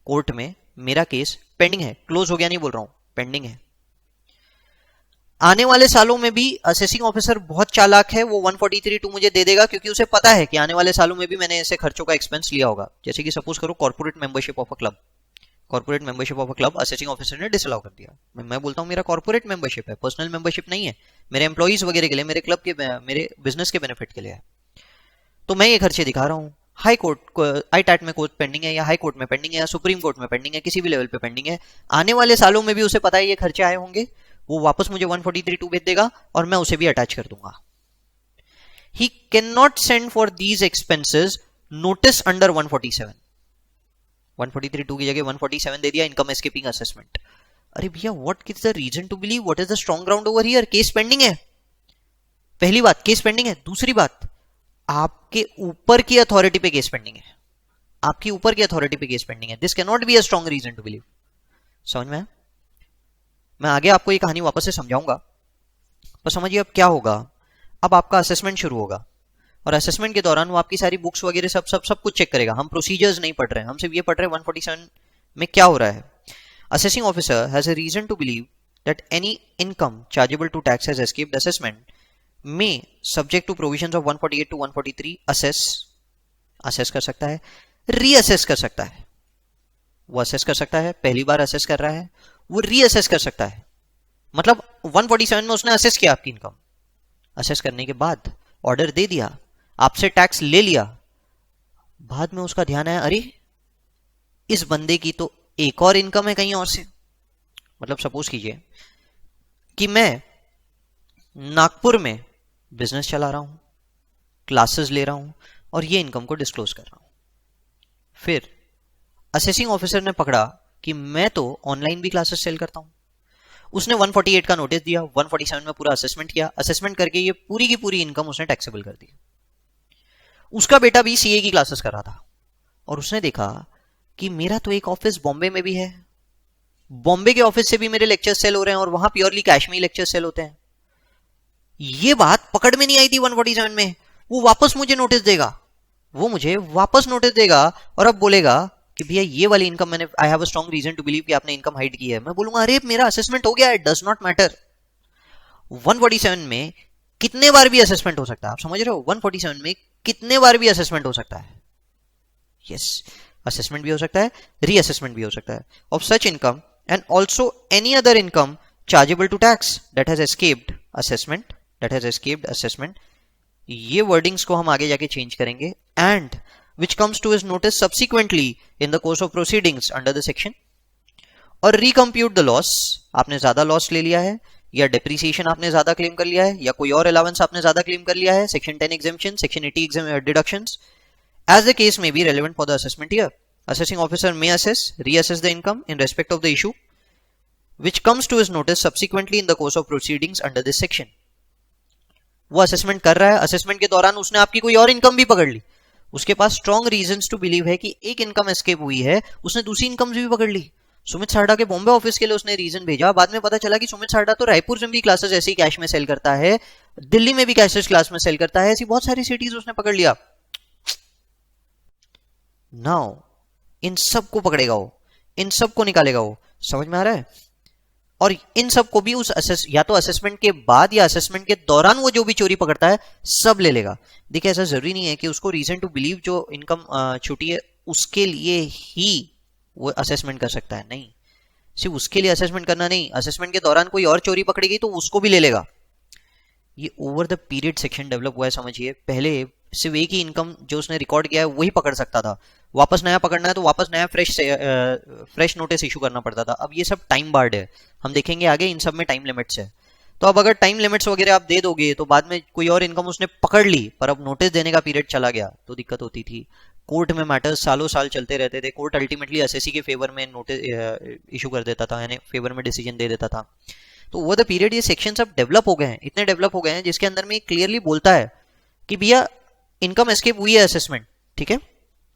कोर्ट में मेरा केस पेंडिंग है, क्लोज हो गया नहीं बोल रहा हूं, पेंडिंग है। आने वाले सालों में भी असेसिंग ऑफिसर बहुत चालाक है, वो 143(2) मुझे दे देगा, क्योंकि उसे पता है कि आने वाले सालों में भी मैंने ऐसे खर्चों का एक्सपेंस लिया होगा। जैसे कि सपोज करो corporate membership of a club, corporate membership of a club assessing officer ने डिसअलाउ कर दिया। मैं बोलता हूं मेरा कॉर्पोरेट मेंबरशिप है, पर्सनल मेंबरशिप नहीं है, मेरे एम्प्लॉइज वगैरह के लिए, मेरे क्लब के, मेरे बिजनेस के बेनिफिट के लिए है। तो मैं ये खर्चे दिखा रहा हूं, हाई कोर्ट, आईटैट में कोर्ट पेंडिंग है, या हाई कोर्ट में पेंडिंग है, या सुप्रीम कोर्ट में पेंडिंग है, किसी भी लेवल पे पेंडिंग है। आने वाले सालों में भी उसे पता है ये खर्चे आए होंगे, वो वापस मुझे 143(2) भेज देगा और मैं उसे भी अटैच कर दूंगा। He cannot send for these expenses notice under 147. 143(2) की जगह 147 दे दिया, इनकम एस्केपिंग असेसमेंट। अरे भैया, what is the reason to believe, what is the strong ground over here? Case pending है, पहली बात केस पेंडिंग है। दूसरी बात, आपके ऊपर की अथॉरिटी पे केस पेंडिंग है, आपकी ऊपर की अथॉरिटी पे केस पेंडिंग है। This can not be a strong reason to believe. समझ में? मैं आगे आपको ये कहानी वापस से समझाऊंगा, पर समझिए अब क्या होगा। अब आपका असेसमेंट शुरू होगा और असेसमेंट के दौरान वो आपकी सारी बुक्स वगैरह सब कुछ चेक करेगा। हम प्रोसीजर्स नहीं पढ़ रहे हैं, हम सिर्फ ये पढ़ रहे हैं 147 में क्या हो रहा है। Assessing officer has a reason to believe that any income chargeable to tax has escaped assessment में subject to provisions of 148 to 143 assess कर सकता है, रीअसेस कर सकता है। वो असेस कर सकता है, पहली बार असेस कर रहा है, वो रीअसेस कर सकता है। मतलब 147 में उसने असेस किया आपकी इनकम, असेस करने के बाद ऑर्डर दे दिया, आपसे टैक्स ले लिया, बाद में उसका ध्यान आया, अरे इस बंदे की तो एक और इनकम है कहीं और से। मतलब सपोज कीजिए कि मैं नागपुर में बिजनेस चला रहा हूं, क्लासेस ले रहा हूं और ये इनकम को डिस्क्लोज कर रहा हूं। फिर असेसिंग ऑफिसर ने पकड़ा कि मैं तो ऑनलाइन भी क्लासेस सेल करता हूं। उसने 148 का नोटिस दिया, 147 में पूरा असेसमेंट किया, असेसमेंट करके ये पूरी की पूरी इनकम उसने टैक्सेबल कर दी। उसका बेटा भी सीए की क्लासेस कर रहा था और उसने देखा कि मेरा तो एक ऑफिस बॉम्बे में भी है, बॉम्बे के ऑफिस से भी मेरे लेक्चर सेल हो रहे हैं और वहां प्योरली कैश में ही लेक्चर सेल होते हैं। ये बात पकड़ में नहीं आई थी 147 में। वो वापस मुझे नोटिस देगा, वो मुझे वापस नोटिस देगा और अब बोलेगा कि भैया ये वाली इनकम मैंने, I have a strong reason to believe कि आपने इनकम हाइड की है। मैं बोलूंगा अरे मेरा असेसमेंट हो गया है, डज नॉट मैटर। 147 में कितने बार भी असेसमेंट हो सकता है, आप समझ रहे हो? 147 में कितने बार भी असेसमेंट हो सकता है। यस, असेसमेंट भी हो सकता है, रीअसेसमेंट भी हो सकता है of such income and also any other income chargeable to tax that has escaped assessment, that has escaped assessment ये वर्डिंग्स को हम आगे जाके चेंज करेंगे. And which comes to his notice subsequently in the course of proceedings under the section. और recompute the loss, आपने ज्यादा loss ले लिया है, या डेप्रिसिएशन आपने ज्यादा क्लेम कर लिया है, या कोई और अलाउंस आपने ज्यादा क्लेम कर लिया है, section 10 exemption, section 80 deductions, as the case may be relevant for the assessment year. Assessing officer may reassess the income in respect of the issue which comes to his notice subsequently in the course of proceedings under this section. वो assessment कर रहा है, assessment के दौरान उसने आपकी कोई और इनकम भी पकड़ ली, उसके पास स्ट्रॉन्ग रीजंस टू बिलीव है कि एक इनकम एस्केप हुई है, उसने दूसरी इनकम भी पकड़ ली. सुमित सारडा के बॉम्बे ऑफिस के लिए उसने रीजन भेजा, बाद में पता चला कि सुमित सारडा तो रायपुर में भी क्लासेस ऐसे ही कैश में सेल करता है, दिल्ली में भी कैशलेस क्लास में सेल करता है, ऐसी बहुत सारी सिटीज उसने पकड़ लिया. नाउ इन सब को पकड़ेगा वो, इन सब को निकालेगा वो. समझ में आ रहा है? और इन सब को भी उस या तो असेसमेंट के बाद या असेसमेंट के दौरान वो जो भी चोरी पकड़ता है सब ले लेगा. देखिए ऐसा जरूरी नहीं है कि उसको रीजन टू बिलीव जो इनकम छुटी है उसके लिए ही वो असेसमेंट कर सकता है. नहीं, सिर्फ उसके लिए असेसमेंट करना नहीं, असेसमेंट के दौरान कोई और चोरी पकड़ी गई तो उसको भी ले लेगा. ये over the period section develop हुआ है. समझिए, पहले सिर्फ एक ही इनकम जो उसने रिकॉर्ड किया है वही पकड़ सकता था, वापस नया पकड़ना है तो वापस नया फ्रेश नोटिस इशू करना पड़ता था. अब ये सब टाइम बार्ड है, हम देखेंगे आगे इन सब में टाइम लिमिट्स है. तो अब अगर टाइम लिमिट्स वगैरह आप दे दोगे तो बाद में कोई और इनकम उसने पकड़ ली पर अब नोटिस देने का पीरियड चला गया तो दिक्कत होती थी. कोर्ट में मैटर्स सालों साल चलते रहते थे, कोर्ट अल्टीमेटली एसएससी के फेवर में नोटिस इशू कर देता था, यानी फेवर में डिसीजन दे देता था. तो ओवर द पीरियड ये सेक्शन सब डेवलप हो गए हैं, इतने डेवलप हो गए हैं जिसके अंदर में क्लियरली बोलता है कि भैया इनकम एस्केप हुई है असेसमेंट, ठीक है,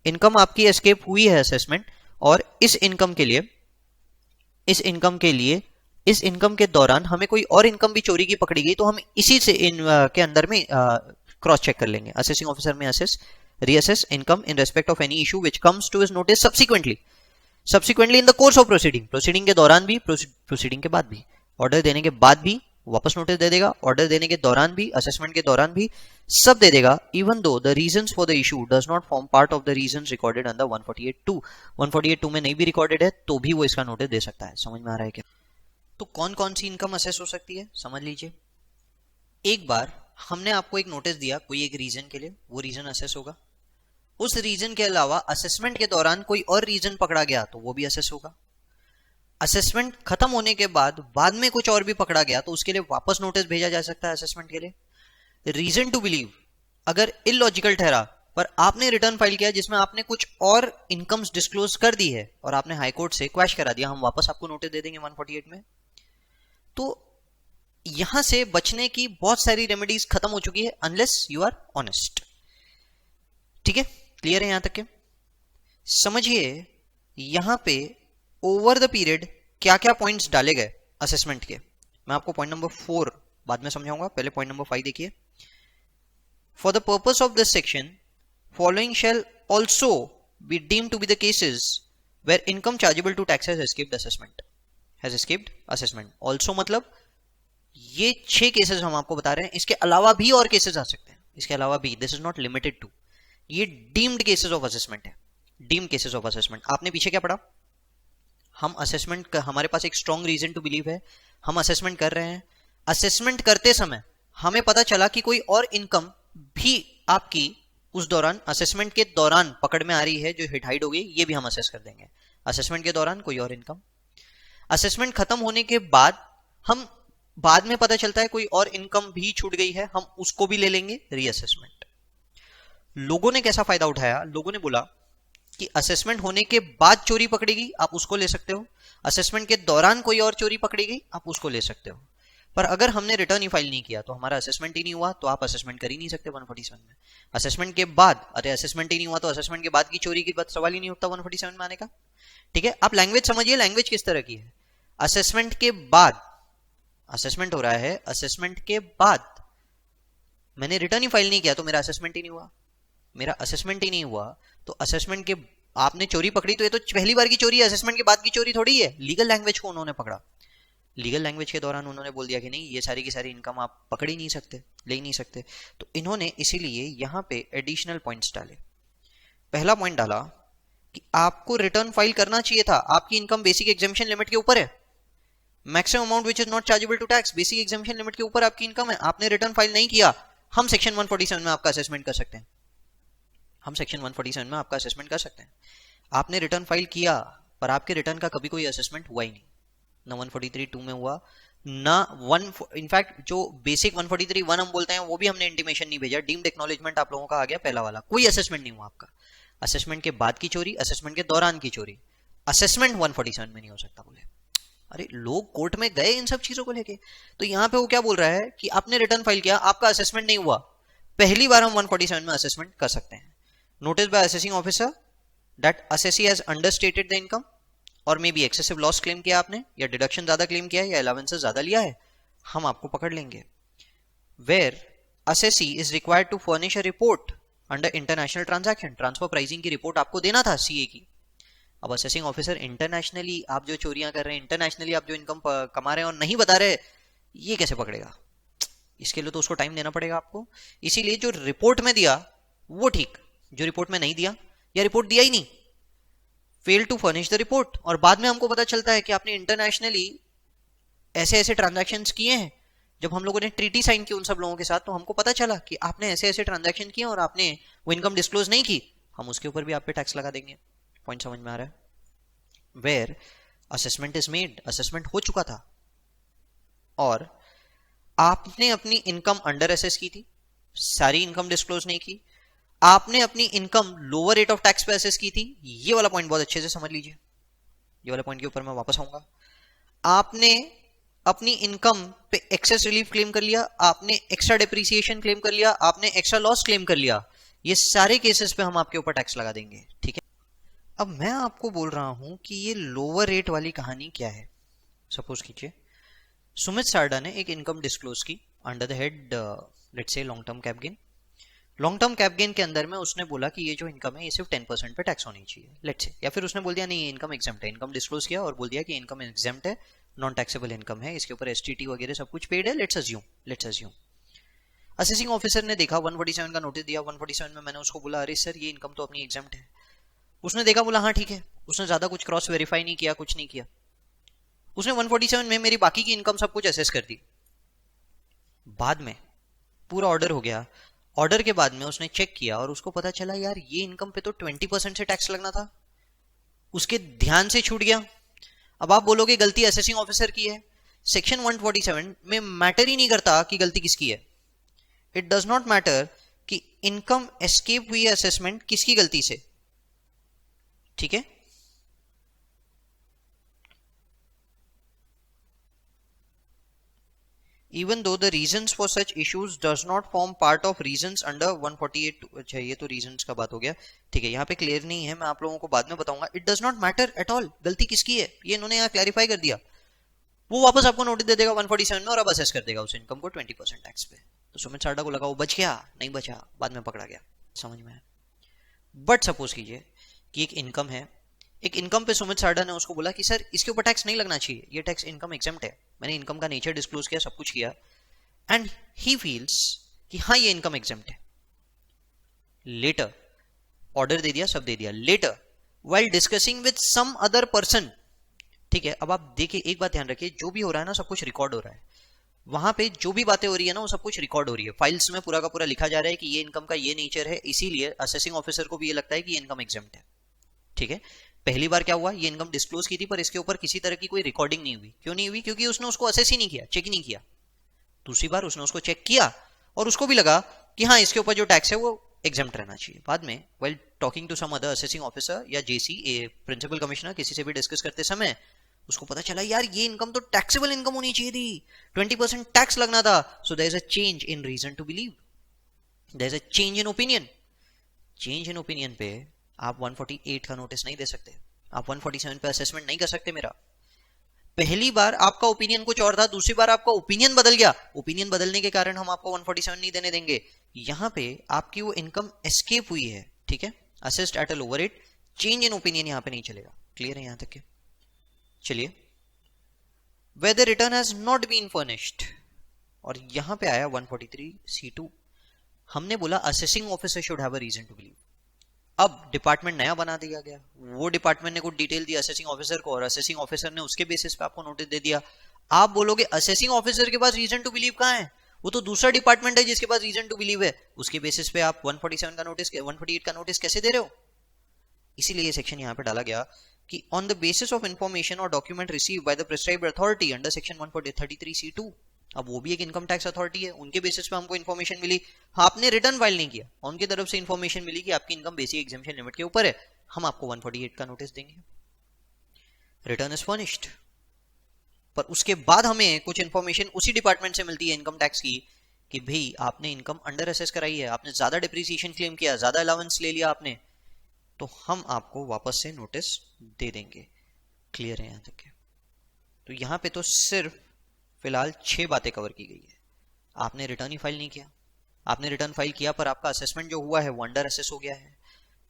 इनकम आपकी एस्केप हुई है असेसमेंट, और इस इनकम के दौरान हमें कोई और इनकम भी चोरी की पकड़ी गई तो हम इसी से के अंदर में क्रॉस चेक कर लेंगे. असेसिंग ऑफिसर में reassess income in respect of any issue which comes to his notice subsequently in the course of proceeding के दौरान भी, proceeding के बाद भी, ऑर्डर देने के बाद भी वापस नोटिस दे देगा, ऑर्डर देने के दौरान भी, असेसमेंट के दौरान भी सब दे देगा, even though the reasons for the issue does not form part of the reasons recorded under 148(2). 148(2) में नहीं भी रिकॉर्डेड है तो भी वो इसका नोटिस दे सकता है. समझ में आ रहा है क्या? तो कौन कौन सी इनकम असेस हो सकती है समझ लीजिए. एक बार हमने आपको एक नोटिस दिया कोई एक रीजन के लिए, वो रीजन असेस होगा. उस रीजन के अलावा असेसमेंट के दौरान कोई और रीजन पकड़ा गया तो वो भी असेस होगा. असेसमेंट खत्म होने के बाद में कुछ और भी पकड़ा गया तो उसके लिए वापस नोटिस भेजा जा सकता है असेसमेंट के लिए. रीजन टू बिलीव अगर इलॉजिकल ठहरा पर आपने रिटर्न फाइल किया जिसमें आपने कुछ और इनकम्स डिस्क्लोज कर दी है और आपने हाई कोर्ट से क्वैश करा दिया, हम वापस आपको नोटिस दे देंगे 148 में. तो यहां से बचने की बहुत सारी रेमेडीज खत्म हो चुकी है अनलेस यू आर ऑनेस्ट. ठीक है, क्लियर है यहां तक के? समझिए यहां पे ओवर द पीरियड क्या क्या पॉइंट्स डाले गए असेसमेंट के. मैं आपको पॉइंट नंबर 4 बाद में समझाऊंगा, पहले पॉइंट नंबर 5 देखिए. For the purpose of this section following shall also be deemed to be the cases where income chargeable to tax has escaped assessment. Also मतलब ये 6 केसेस हम आपको बता रहे हैं, इसके अलावा भी और केसेस आ सकते हैं, इसके अलावा भी, this is not limited to. ये डीम्ड केसेस ऑफ असेसमेंट है, डीम्ड केसेस ऑफ असेसमेंट. आपने पीछे क्या पढ़ा? हम असेसमेंट, हमारे पास एक स्ट्रॉन्ग रीजन टू बिलीव है, हम असेसमेंट कर रहे हैं, असेसमेंट करते समय हमें पता चला कि कोई और इनकम भी आपकी उस दौरान असेसमेंट के दौरान पकड़ में आ रही है जो हिट हाइड हो गई, ये भी हम असेस कर देंगे. असेसमेंट के दौरान कोई और इनकम, असेसमेंट खत्म होने के बाद हम बाद में पता चलता है कोई और इनकम भी छूट गई है, हम उसको भी ले लेंगे रीअसेसमेंट. लोगों ने कैसा फायदा उठाया? लोगों ने बोला कि असेसमेंट होने के बाद चोरी पकड़ी गई आप उसको ले सकते हो, असेसमेंट के दौरान कोई और चोरी पकड़ी गई आप उसको ले सकते हो, पर अगर हमने रिटर्न ही फाइल नहीं किया तो हमारा असेसमेंट ही नहीं हुआ तो आप असेसमेंट कर ही नहीं सकते 147 में. असेसमेंट के बाद, अरे असेसमेंट ही नहीं हुआ तो असेसमेंट के बाद की चोरी की बात सवाल ही नहीं उठता 147 में आने का. ठीक है, आप लैंग्वेज समझिए, लैंग्वेज किस तरह की है. असेसमेंट के बाद, असेसमेंट हो रहा है, असेसमेंट के बाद मैंने रिटर्न ही फाइल नहीं किया तो मेरा असेसमेंट ही नहीं हुआ, मेरा असेसमेंट ही नहीं हुआ तो असेसमेंट के आपने चोरी पकड़ी तो ये तो पहली बार की चोरी है, असेसमेंट के बाद की चोरी थोड़ी है. लीगल लैंग्वेज को उन्होंने पकड़ा, लीगल लैंग्वेज के दौरान उन्होंने बोल दिया कि नहीं ये सारी की सारी इनकम आप पकड़ ही नहीं सकते, ले ही नहीं सकते. तो इन्होंने इसीलिए यहां पे एडिशनल पॉइंट्स डाले. पहला पॉइंट डाला कि आपको रिटर्न फाइल करना चाहिए था, आपकी इनकम बेसिक एग्जेम्पशन लिमिट के ऊपर है, maximum amount which is not chargeable to tax basic exemption limit के ऊपर आपकी इनकम है, आपने रिटर्न फाइल नहीं किया, हम सेक्शन 147 में आपका असेसमेंट कर सकते हैं, हम सेक्शन 147 में आपका असेसमेंट कर सकते हैं। आपने रिटर्न फाइल किया पर आपके रिटर्न का कभी कोई असेसमेंट हुआ ही नहीं, ना 143(2) में हुआ, ना इनफैक्ट जो बेसिक 143(1) हम बोलते हैं वो भी हमने इंटीमेशन नहीं भेजा, डीम्ड एक्नॉलेजमेंट आप लोगों का आ गया पहला वाला, कोई असेसमेंट नहीं हुआ आपका। असेसमेंट के बाद की चोरी, असेसमेंट के दौरान की चोरी, असेसमेंट 147 में नहीं हो सकता। बोले अरे लोग कोर्ट में गए इन सब चीजों को लेके, तो यहां पे वो क्या बोल रहा है कि आपने रिटर्न फाइल किया, आपका असेसमेंट नहीं हुआ, पहली बार हम 147 में असेसमेंट कर सकते हैं। Notice by assessing officer that assessee has understated the income, और may be excessive loss claim किया आपने, या डिडक्शन ज्यादा क्लेम किया है, या अलाउंसेस ज्यादा लिया है, हम आपको पकड़ लेंगे। Where assessee is required to furnish a report under international transaction, transfer pricing की रिपोर्ट आपको देना था सीए की। अब असेसिंग ऑफिसर इंटरनेशनली आप जो चोरियां कर रहे हैं, इंटरनेशनली आप जो इनकम कमा रहे हैं और नहीं बता रहे, ये कैसे पकड़ेगा? इसके लिए तो उसको टाइम देना पड़ेगा आपको। इसीलिए जो रिपोर्ट में दिया वो ठीक, जो रिपोर्ट में नहीं दिया या रिपोर्ट दिया ही नहीं, fail to furnish the report, और बाद में हमको पता चलता है कि आपने इंटरनेशनली ऐसे ऐसे ट्रांजैक्शंस किए हैं, जब हम लोगों ने ट्रीटी साइन की उन सब लोगों के साथ तो हमको पता चला कि आपने ऐसे ऐसे ट्रांजैक्शन किए और आपने वो इनकम डिस्क्लोज नहीं की, हम उसके ऊपर भी आप पे टैक्स लगा देंगे। पॉइंट समझ में आ रहा है? Where assessment is made, assessment हो चुका था और आपने अपनी इनकम अंडर असेस की थी, सारी इनकम डिस्क्लोज नहीं की, आपने अपनी income lower rate of tax पे असेस की थी, ये वाला पॉइंट बहुत अच्छे से समझ लीजिए, ये वाला पॉइंट के ऊपर मैं वापस आऊंगा। आपने अपनी इनकम पे एक्सेस रिलीफ क्लेम कर लिया, आपने एक्स्ट्रा डेप्रिसिएशन क्लेम कर लिया, आपने एक्स्ट्रा लॉस क्लेम कर लिया, ये सारे केसेस पे हम आपके ऊपर टैक्स लगा देंगे, ठीक है। अब मैं आपको बोल रहा हूं कि ये लोअर रेट वाली कहानी क्या है। सपोज कीजिए सुमित सारडा ने एक इनकम डिस्क्लोज की under the head let's say long term cap gain. Long term cap gain के अंदर में उसने बोला कि ये जो इनकम है ये सिर्फ 10% पे टैक्स होनी चाहिए, लेट्स से, या फिर उसने बोल दिया नहीं ये इनकम एग्जेम्प्ट है, इनकम डिस्क्लोज किया और बोल दिया कि इनकम एग्जेम्प्ट है, नॉन टैक्सेबल इनकम है, इसके ऊपर एसटीटी वगैरह सब कुछ पेड है, लेट्स अज्यूम। असेसिंग ऑफिसर ने देखा 147 का नोटिस दिया, 147 में मैंने उसको बोला अरे सर ये इनकम तो अपनी एग्जेम्प्ट है, उसने देखा बोला हाँ ठीक है, उसने ज्यादा कुछ क्रॉस वेरीफाई नहीं किया, कुछ नहीं किया, उसने 147 में मेरी बाकी की इनकम सब कुछ असेस कर दी। बाद में पूरा ऑर्डर हो गया, ऑर्डर के बाद में उसने चेक किया और उसको पता चला यार ये इनकम पे तो 20% से टैक्स लगना था, उसके ध्यान से छूट गया। अब आप बोलोगे गलती असेसिंग ऑफिसर की है, सेक्शन 147 में मैटर ही नहीं करता कि गलती किसकी है, इट डज नॉट मैटर कि इनकम एस्केप हुई है असेसमेंट किसकी गलती से, ठीक है। Even though the reasons for such issues does not form part of reasons under 148, अच्छा ये तो reasons का बात हो गया, ठीक है, यहाँ पे क्लियर नहीं है, मैं आप लोगों को बाद में बताऊंगा। It does not matter at all, गलती किसकी है ये इन्होंने यहाँ क्लैरिफाई कर दिया। वो वापस आपको नोटिस दे देगा 147 में और अब असेस कर देगा उस इनकम को 20% टैक्स पे। तो सुमित सारडा को लगा वो बच गया, नहीं बचा, बाद में पकड़ा गया, समझ में आया। बट सपोज कीजिए कि एक इनकम है, एक इनकम पे सुमित सारडा ने उसको बोला कि सर इसके ऊपर टैक्स नहीं लगना चाहिए, ये टैक्स इनकम एग्जेम्प्ट है, मैंने इनकम का नेचर डिस्क्लोज किया, सब कुछ किया, एंड ही फील्स कि हाँ ये इनकम एग्जेम्प्ट है। लेटर ऑर्डर दे दिया, सब दे दिया, later while discussing with some other person, ठीक है। अब आप देखिए एक बात ध्यान रखिए, जो भी हो रहा है ना सब कुछ रिकॉर्ड हो रहा है, वहां पे जो भी बातें हो रही है ना वो सब कुछ रिकॉर्ड हो रही है, फाइल्स में पूरा का पूरा लिखा जा रहा है कि ये इनकम का ये नेचर है, इसीलिए असेसिंग ऑफिसर को भी ये लगता है कि ये इनकम एग्जेम्प्ट है, ठीक है। पहली बार क्या हुआ, ये इनकम डिस्क्लोज की थी पर इसके ऊपर किसी तरह की कोई रिकॉर्डिंग नहीं हुई, क्यों नहीं हुई, क्योंकि उसने उसको असेस ही नहीं किया, चेक नहीं किया। दूसरी बार उसने उसको चेक किया और उसको भी लगा कि हाँ इसके ऊपर जो टैक्स है वो एग्जेम्प्ट रहना चाहिए। बाद में while talking to some other assessing officer या जेसी प्रिंसिपल कमिश्नर, किसी से भी डिस्कस करते समय उसको पता चला यार ये इनकम तो टैक्सेबल इनकम होनी चाहिए थी, 20% टैक्स लगना था। So there is a change in reason to believe, there is a change in opinion. Change in opinion पे आप 148 का नोटिस नहीं दे सकते, आप 147 पे असेसमेंट नहीं कर सकते मेरा। पहली बार आपका ओपिनियन कुछ और था, दूसरी बार आपका ओपिनियन बदल गया, ओपिनियन बदलने के कारण हम आपको 147 नहीं देने देंगे। यहां पे आपकी वो इनकम एस्केप हुई है, ठीक है, assessed at a lower rate, change in opinion यहां पे नहीं चलेगा। क्लियर है यहां तक के? चलिए, whether return has not been furnished, और यहां पे आया 143(c)(2), हमने बोला assessing officer should have a reason to believe. अब डिपार्टमेंट नया बना दिया गया, वो डिपार्टमेंट ने कुछ डिटेल दी असेसिंग ऑफिसर को और असेसिंग ऑफिसर ने उसके बेसिस पे आपको नोटिस दे दिया। आप बोलोगे असेसिंग ऑफिसर के पास रीजन टू बिलीव कहां है, वो तो दूसरा डिपार्टमेंट है जिसके पास रीजन टू बिलीव है, उसके बेसिस पे आप 147 का नोटिस 148 का नोटिस कैसे दे रहे हो? इसीलिए ये सेक्शन यहाँ पे डाला गया कि on the basis of information और document receive by the prescribed authority under section 133C2, अब वो भी एक इनकम टैक्स अथॉरिटी है, उनके बेसिस पे हमको इन्फॉर्मेशन मिली, आपने रिटर्न फाइल नहीं किया, उनकी तरफ से इन्फॉर्मेशन मिली कि आपकी इनकम बेसिक एग्जेम्पशन लिमिट के ऊपर है, हम आपको 148 का नोटिस देंगे, रिटर्न इज फर्निश्ड। पर उसके बाद हमें कुछ इन्फॉर्मेशन उसी डिपार्टमेंट से मिलती है इनकम टैक्स की कि भाई आपने इनकम अंडर असेस कराई है, आपने ज्यादा डिप्रिसिएशन क्लेम किया, ज्यादा अलाउंस ले लिया आपने, तो हम आपको वापस से नोटिस दे देंगे। क्लियर है यहां तक के? तो यहां पे तो सिर्फ फिलहाल 6 बातें कवर की गई है। आपने रिटर्न ही फाइल नहीं किया, आपने रिटर्न फाइल किया पर आपका असेसमेंट जो हुआ है वो अंडर असेस हो गया है,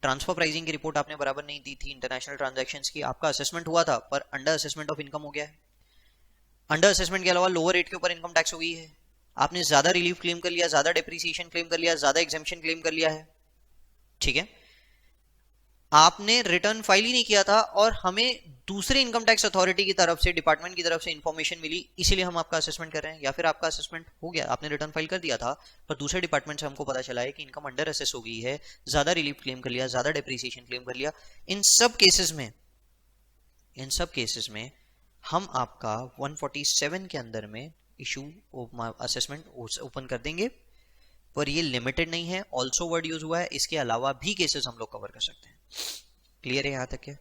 ट्रांसफर प्राइसिंग की रिपोर्ट आपने बराबर नहीं दी थी, इंटरनेशनल ट्रांजैक्शंस की, आपका असेसमेंट हुआ था पर अंडर असेसमेंट ऑफ इनकम हो गया है, अंडर असेसमेंट के अलावा लोअर रेट के ऊपर इनकम टैक्स हो गई है, आपने ज्यादा रिलीफ क्लेम कर लिया, ज्यादा डेप्रिसिएशन क्लेम कर लिया, ज्यादा एग्जेम्पशन क्लेम कर लिया है, ठीक है, आपने रिटर्न फाइल ही नहीं किया था और हमें दूसरे इनकम टैक्स अथॉरिटी की तरफ से, डिपार्टमेंट की तरफ से इंफॉर्मेशन मिली, इसीलिए हम आपका असेसमेंट कर रहे हैं, या फिर आपका असेसमेंट हो गया, आपने रिटर्न फाइल कर दिया था पर दूसरे डिपार्टमेंट से हमको पता चला है कि इनकम अंडर असेस हो गई है, ज्यादा रिलीफ क्लेम कर लिया, ज्यादा डेप्रिसिएशन क्लेम कर लिया, इन सब केसेस में हम आपका 147 के अंदर में इशू असेसमेंट ओपन कर देंगे। पर ये लिमिटेड नहीं है, ऑल्सो वर्ड यूज हुआ है, इसके अलावा भी केसेस हम लोग कवर कर सकते हैं। क्लियर है यहां तक क्या?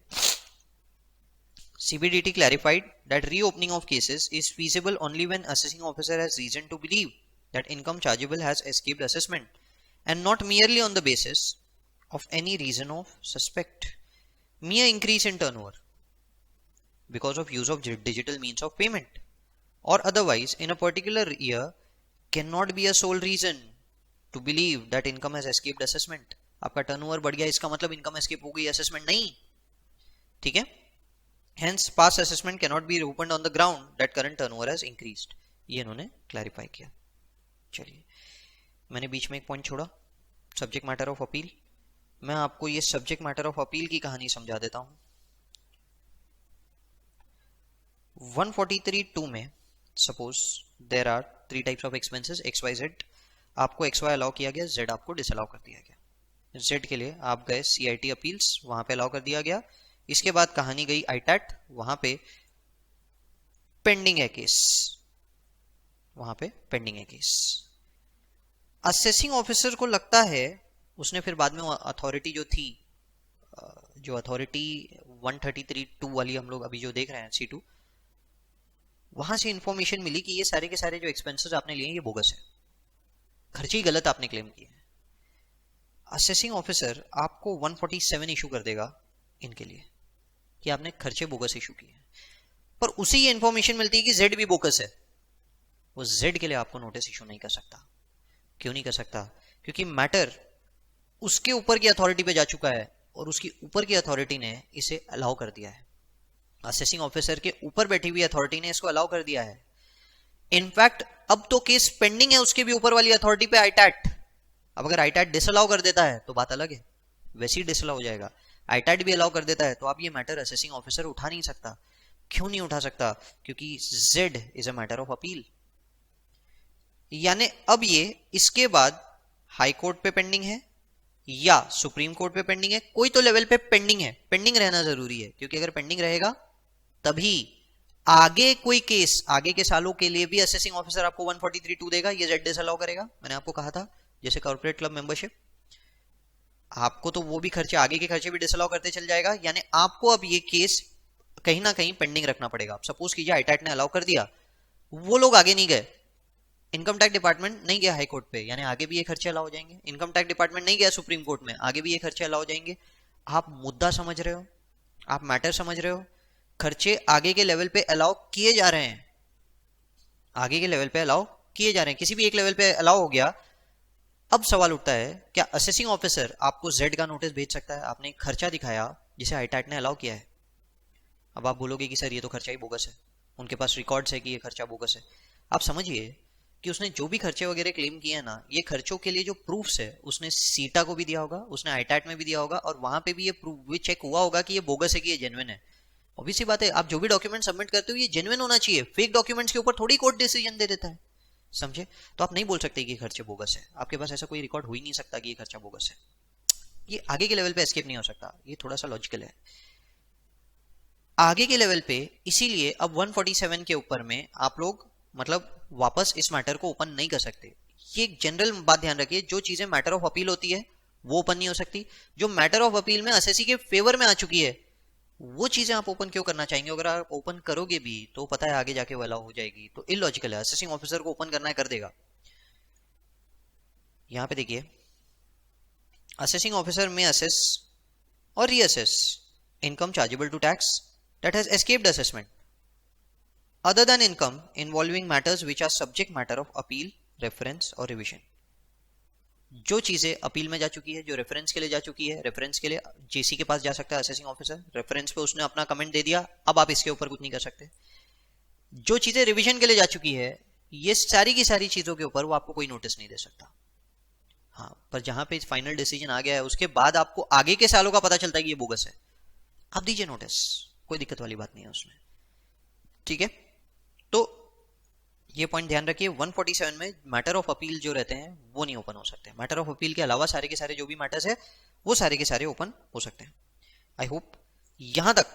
CBDT clarified that reopening of cases is feasible only when assessing officer has reason to believe that income chargeable has escaped assessment and not merely on the basis of any reason of suspect. Mere increase in turnover because of use of digital means of payment or otherwise in a particular year cannot be a sole reason to believe that income has escaped assessment. आपका turnover बढ़ गया इसका मतलब income escape हो गई, assessment नहीं, ठीक है। Hence past assessment cannot be reopened on the ground that current turnover has increased. ये इन्होंने क्लैरिफाई किया। चलिए, मैंने बीच में एक पॉइंट छोड़ा, सब्जेक्ट मैटर ऑफ अपील। मैं आपको ये सब्जेक्ट मैटर ऑफ अपील की कहानी समझा देता हूं। 143(2) में suppose there are 3 types of expenses XYZ, आपको XY अलाउ किया गया, Z आपको डिसअलाउ कर दिया गया। Z के लिए आप गए CIT अपील्स, वहां पे अलाउ कर दिया गया। इसके बाद कहानी गई ITAT, वहां पे पेंडिंग है केस, वहां पे पेंडिंग है केस। असेसिंग ऑफिसर को लगता है, उसने फिर बाद में अथॉरिटी जो थी, जो अथॉरिटी 133(2) वाली हम लोग अभी जो देख रहे हैं C2, वहां से इंफॉर्मेशन मिली कि ये सारे के सारे जो एक्सपेंसेस आपने लिए ये बोगस है, खर्चे ही गलत आपने क्लेम किए। असेसिंग ऑफिसर आपको 147 इशू कर देगा इनके लिए कि आपने खर्चे बोगस इशू किए, पर उसी ये इंफॉर्मेशन मिलती है कि Z भी बोगस है, वो Z के लिए आपको नोटिस इशू नहीं कर सकता। क्यों नहीं कर सकता? क्योंकि मैटर उसके ऊपर की अथॉरिटी पे जा चुका है और उसकी ऊपर की अथॉरिटी ने इसे अलाउ कर दिया है। असेसिंग ऑफिसर के ऊपर बैठी हुई अथॉरिटी ने इसको अलाउ कर दिया है। इनफैक्ट अब तो केस पेंडिंग है उसके भी ऊपर वाली अथॉरिटी पे, ITAT। अब अगर ITAT डिसअलाउ कर देता है तो बात अलग है, वैसे ही डिसअलाउ हो जाएगा। ITAT भी अलाउ कर देता है तो आप ये मैटर असेसिंग ऑफिसर उठा नहीं सकता। क्यों नहीं उठा सकता? क्योंकि Z is a matter of appeal. यानी अब ये इसके बाद हाई कोर्ट पे पेंडिंग है या सुप्रीम कोर्ट पे पेंडिंग है, कोई तो लेवल पे पेंडिंग है। पेंडिंग रहना जरूरी है, क्योंकि अगर पेंडिंग रहेगा तभी आगे कोई केस, आगे के सालों के लिए भी असेसिंग ऑफिसर आपको 143(2) देगा, ये Z डिसअलाउ करेगा। मैंने आपको कहा था जैसे कॉर्पोरेट क्लब मेंबरशिप, आपको तो वो भी खर्चे, आगे के खर्चे भी डिसअलाउ करते चल जाएगा। यानी आपको अब ये केस कहीं ना कहीं पेंडिंग रखना पड़ेगा। आप सपोज कीजिए ITAT ने अलाउ कर दिया, वो लोग आगे नहीं गए, इनकम टैक्स डिपार्टमेंट नहीं गया हाई कोर्ट पे, यानी आगे भी ये खर्चे अलाउ हो जाएंगे। इनकम टैक्स डिपार्टमेंट नहीं गया सुप्रीम कोर्ट में, आगे भी ये खर्चे अलाउ हो जाएंगे। आप मुद्दा समझ रहे हो, आप मैटर समझ रहे हो, खर्चे आगे के लेवल पे अलाउ किए जा रहे हैं, आगे के लेवल पे अलाउ किए जा रहे हैं, किसी भी एक लेवल पे अलाउ हो गया। अब सवाल उठता है, क्या असेसिंग ऑफिसर आपको Z का नोटिस भेज सकता है? आपने एक खर्चा दिखाया जिसे ITAT ने अलाउ किया है, अब आप बोलोगे कि सर ये तो खर्चा ही बोगस है, उनके पास रिकॉर्ड्स है कि ये खर्चा बोगस है। आप समझिए कि उसने जो भी खर्चे वगैरह क्लेम किए ना, ये खर्चों के लिए जो प्रूफ्स है उसने सीटा को भी दिया होगा, उसने ITAT में भी दिया होगा, और वहां पे भी ये प्रूफ भी चेक हुआ होगा कि ये बोगस है कि ये जेन्युइन है। ऑब्वियसली बात है, आप जो भी डॉक्यूमेंट सबमिट करते हो ये जेन्युइन होना चाहिए। फेक डॉक्यूमेंट्स के ऊपर थोड़ी कोर्ट डिसीजन दे देता है। समझे? तो आप नहीं बोल सकते कि ये खर्चे बोगस है, आपके पास ऐसा कोई रिकॉर्ड हो ही नहीं सकता कि ये खर्चा बोगस है। ये आगे के लेवल पे एस्केप नहीं हो सकता, ये थोड़ा सा लॉजिकल है आगे के लेवल पे। इसीलिए अब 147 के ऊपर में आप लोग मतलब वापस इस मैटर को ओपन नहीं कर सकते। ये एक जनरल बात ध्यान रखिए, जो चीजें मैटर ऑफ अपील होती है वो ओपन नहीं हो सकती। जो मैटर ऑफ अपील में असेसी के फेवर में आ चुकी है वो चीजें आप ओपन क्यों करना चाहेंगे? अगर आप ओपन करोगे भी तो पता है आगे जाके वो अलाउ हो जाएगी, तो इलॉजिकल है। असेसिंग ऑफिसर को ओपन करना है कर देगा। यहां पे देखिए, असेसिंग ऑफिसर में असेस और reassess income chargeable to tax that has escaped assessment other than income involving matters which are subject matter of appeal, reference और revision। जो चीजें अपील में जा चुकी है, जो रेफरेंस के लिए जा चुकी है, रेफरेंस के लिए जेसी के पास जा सकता है असेसिंग ऑफिसर, रेफरेंस पे उसने अपना कमेंट दे दिया, अब आप इसके ऊपर कुछ नहीं कर सकते। जो चीजें रिवीजन के लिए जा चुकी है, ये सारी की सारी चीजों के ऊपर वो आपको कोई नोटिस नहीं दे सकता। हाँ, पर जहां पे फाइनल डिसीजन आ गया है उसके बाद आपको आगे के सालों का पता चलता है कि ये बोगस है, आप दीजिए नोटिस, कोई दिक्कत वाली बात नहीं है उसमें। ठीक है, तो ये पॉइंट ध्यान रखिए। 147 में मैटर ऑफ अपील जो रहते हैं वो नहीं ओपन हो सकते। मैटर ऑफ अपील के अलावा सारे के सारे जो भी मैटर्स है वो सारे के सारे ओपन हो सकते हैं। आई होप यहां तक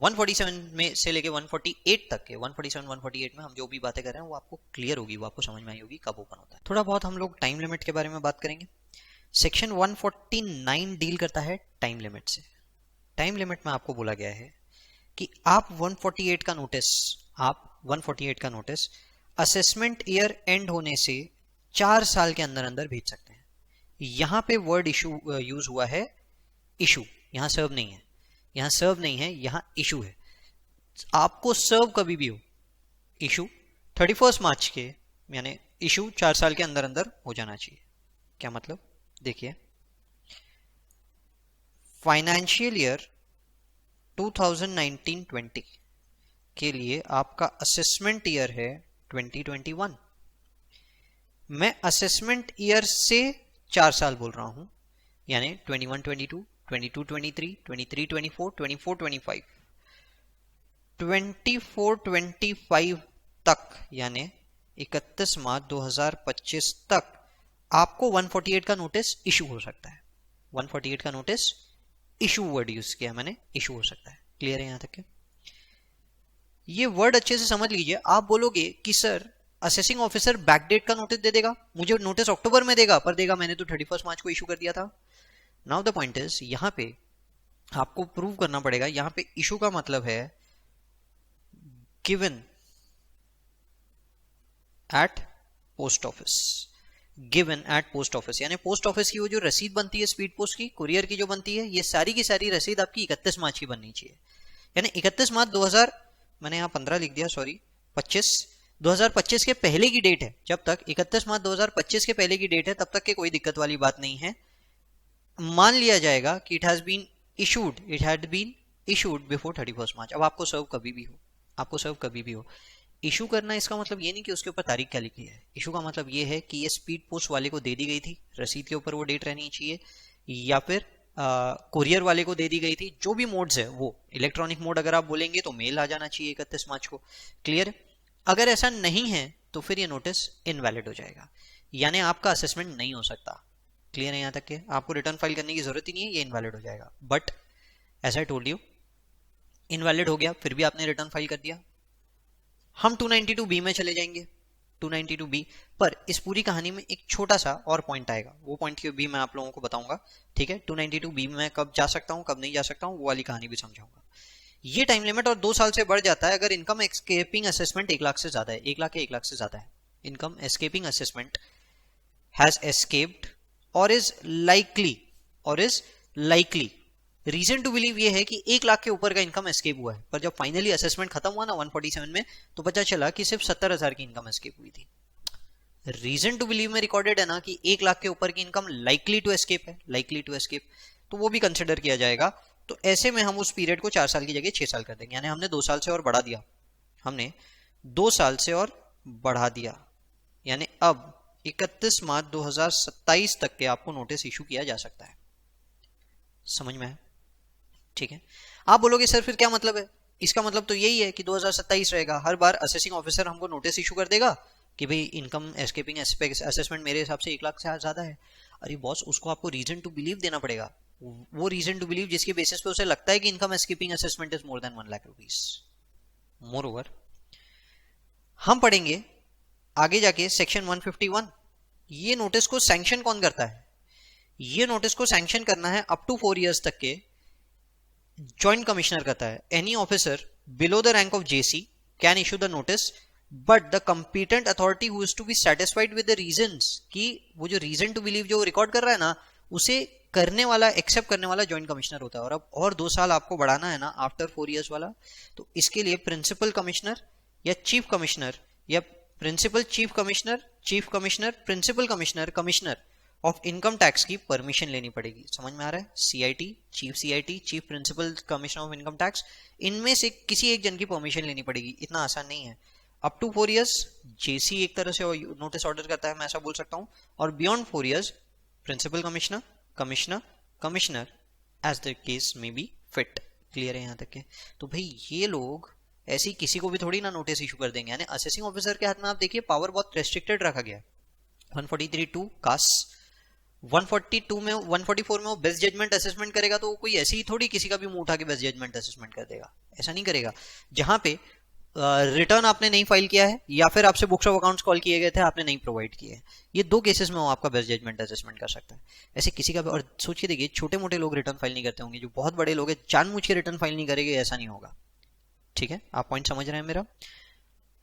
147 में से लेके 148 तक के 147 148 में हम जो भी बातें कर रहे हैं वो आपको क्लियर होगी, वो आपको समझ में आई होगी कब ओपन होता है। थोड़ा बहुत हम लोग टाइम लिमिट के बारे में बात करेंगे। सेक्शन 149 डील करता है टाइम लिमिट से। टाइम लिमिट में आपको बोला गया है कि आप 148 का नोटिस असेसमेंट ईयर एंड होने से 4 साल के अंदर अंदर भेज सकते हैं। यहां पे वर्ड इशू यूज हुआ है, इशू, यहां सर्व नहीं है, यहां सर्व नहीं है, यहां इशू है। आपको सर्व कभी भी हो, इशू 31 मार्च के यानी इशू 4 साल के अंदर अंदर हो जाना चाहिए। क्या मतलब? देखिए, फाइनेंशियल ईयर 2019-20 के लिए आपका असेसमेंट ईयर है 2021। मैं असेसमेंट ईयर से 4 साल बोल रहा हूं, यानी 21-22, 22-23, 23-24, 24-25, 24-25 तक यानी 31 मार्च 2025 तक आपको 148 का नोटिस इशू हो सकता है। 148 का नोटिस इशू वर्ड यूज किया मैंने, इशू हो सकता है। क्लियर है यहां तक के? ये वर्ड अच्छे से समझ लीजिए। आप बोलोगे कि सर असेसिंग ऑफिसर बैकडेट का नोटिस दे देगा, मुझे नोटिस अक्टूबर में देगा, पर देगा मैंने तो 31 मार्च को इशू कर दिया था। नाउ द पॉइंट इज, यहां पे आपको प्रूव करना पड़ेगा। यहां पे इशू का मतलब है given at post office. Given at post office यानी पोस्ट ऑफिस की वो जो रसीद बनती है स्पीड पोस्ट की, कुरियर की जो बनती है, ये सारी की सारी रसीद आपकी 31 मार्च की बननी चाहिए। यानी 31 मार्च 2000, मैंने यहाँ 15 लिख दिया, सॉरी, 2025 के पहले की डेट है। जब तक 31 मार्च 2025 के पहले की डेट है तब तक के कोई दिक्कत वाली बात नहीं है। मान लिया जाएगा कि it had been issued before 31 March. अब आपको सर्व कभी भी हो, आपको सर्व कभी भी हो। इशू करना इसका मतलब ये नहीं कि उसके ऊपर तारीख क्या लिखी है। इशू का मतलब ये है कि ये स्पीड पोस्ट वाले को दे दी गई थी, रसीद के ऊपर वो डेट रहनी चाहिए, या फिर कुरियर वाले को दे दी गई थी। जो भी मोड्स है वो इलेक्ट्रॉनिक मोड अगर आप बोलेंगे तो मेल आ जाना चाहिए 31 मार्च को। क्लियर? अगर ऐसा नहीं है तो फिर ये नोटिस इनवैलिड हो जाएगा, यानी आपका असेसमेंट नहीं हो सकता। क्लियर है यहां तक के? आपको रिटर्न फाइल करने की जरूरत ही नहीं है, ये इनवैलिड हो जाएगा। But as I told you, invalid हो गया फिर भी आपने रिटर्न फाइल कर दिया। हम 292B में चले जाएंगे। 292B पर इस पूरी कहानी में एक छोटा सा और पॉइंट आएगा, वो पॉइंट की भी मैं आप लोगों को बताऊंगा। ठीक है, 292B में कब जा सकता हूं कब नहीं जा सकता हूं वो वाली कहानी भी समझाऊंगा। ये टाइम लिमिट और 2 साल से बढ़ जाता है अगर इनकम एस्केपिंग असेसमेंट 1 लाख से ज्यादा है। 1 लाख या 1 लाख से ज्यादा है। Income escaping assessment has escaped और is likely reason to believe ये है कि 1 लाख के ऊपर का इनकम एस्केप हुआ है। पर जब फाइनली असेसमेंट खत्म हुआ ना 147 में, तो पता चला कि सिर्फ 70,000 की इनकम एस्केप हुई थी। रीजन टू बिलीव में रिकॉर्डेड है ना कि 1 लाख के ऊपर की इनकम लाइकली टू एस्केप है, लाइकली टू एस्केप, तो वो भी कंसिडर किया जाएगा। तो ऐसे में हम उस पीरियड को 4 साल की जगह 6 साल कर देंगे, यानी हमने 2 साल से और बढ़ा दिया, हमने 2 साल से और बढ़ा दिया। यानी अब 31 मार्च 2027 तक के आपको नोटिस इशू किया जा सकता है। समझ में है? ठीक है। आप बोलोगे सर फिर क्या मतलब है? इसका मतलब तो यही है कि 2027 रहेगा, हर बार असेसिंग ऑफिसर हमको नोटिस इशू कर देगा, कि भाई इनकम एस्केपिंग असेसमेंट मेरे हिसाब से 1 लाख से ज्यादा है। अरे बॉस, उसको आपको रीजन टू बिलीव देना पड़ेगा, वो रीजन टू बिलीव जिसके बेसिस पे उसे लगता है कि income escaping assessment is more than 1 lakh rupees. More over हम पढ़ेंगे आगे जाके सेक्शन 151। ये नोटिस को सैंक्शन कौन करता है? ये नोटिस को सैंक्शन करना है अप टू 4 इयर्स तक के जॉइंट कमिश्नर करता है। Any officer below the rank of JC can issue the notice, but the competent authority who is to be satisfied with the reasons, कि वो जो रीजन टू बिलीव जो record कर रहा है ना, उसे करने वाला, एक्सेप्ट करने वाला जॉइंट कमिश्नर होता है। और अब और 2 साल आपको बढ़ाना है ना आफ्टर 4 इयर्स वाला, तो इसके लिए प्रिंसिपल कमिश्नर या चीफ कमिश्नर या principal chief commissioner principal commissioner commissioner of income tax की परमिशन लेनी पड़ेगी। समझ में आ रहा है? CIT chief principal commissioner of income tax, इनमें से किसी एक जन की परमिशन लेनी पड़ेगी। इतना आसान नहीं है। अप टू 4 इयर्स जेसी एक तरह से नोटिस ऑर्डर करता है, मैं ऐसा बोल सकता हूं, और beyond 4 years principal commissioner as the case में बी फिट। क्लियर है यहां तक के? तो भाई ये लोग ऐसे ही किसी को भी थोड़ी ना नोटिस इशू कर देंगे, यानी असेसिंग ऑफिसर के हाथ में आप देखिए पावर बहुत रेस्ट्रिक्टेड रखा गया है। 143(2) कास 142 में 144 में वो बेस्ट जजमेंट असेसमेंट करेगा, तो कोई ऐसी ही थोड़ी किसी का भी मुंह उठा के बेस्ट जजमेंट असेसमेंट कर देगा, ऐसा नहीं करेगा। जहां पे रिटर्न आपने नहीं फाइल किया है या फिर आपसे बुक्स ऑफ अकाउंट्स कॉल किए गए थे, आपने नहीं प्रोवाइड किए, ये 2 केसेस में वो आपका बेस्ट जजमेंट असेसमेंट कर सकता है। ऐसे किसी का भी, और सोचिए देखिए छोटे मोटे लोग रिटर्न फाइल नहीं करते होंगे, जो बहुत बड़े लोग हैं जानबूझ के रिटर्न फाइल नहीं करेंगे, ऐसा नहीं होगा। ठीक है, आप पॉइंट समझ रहे हैं मेरा?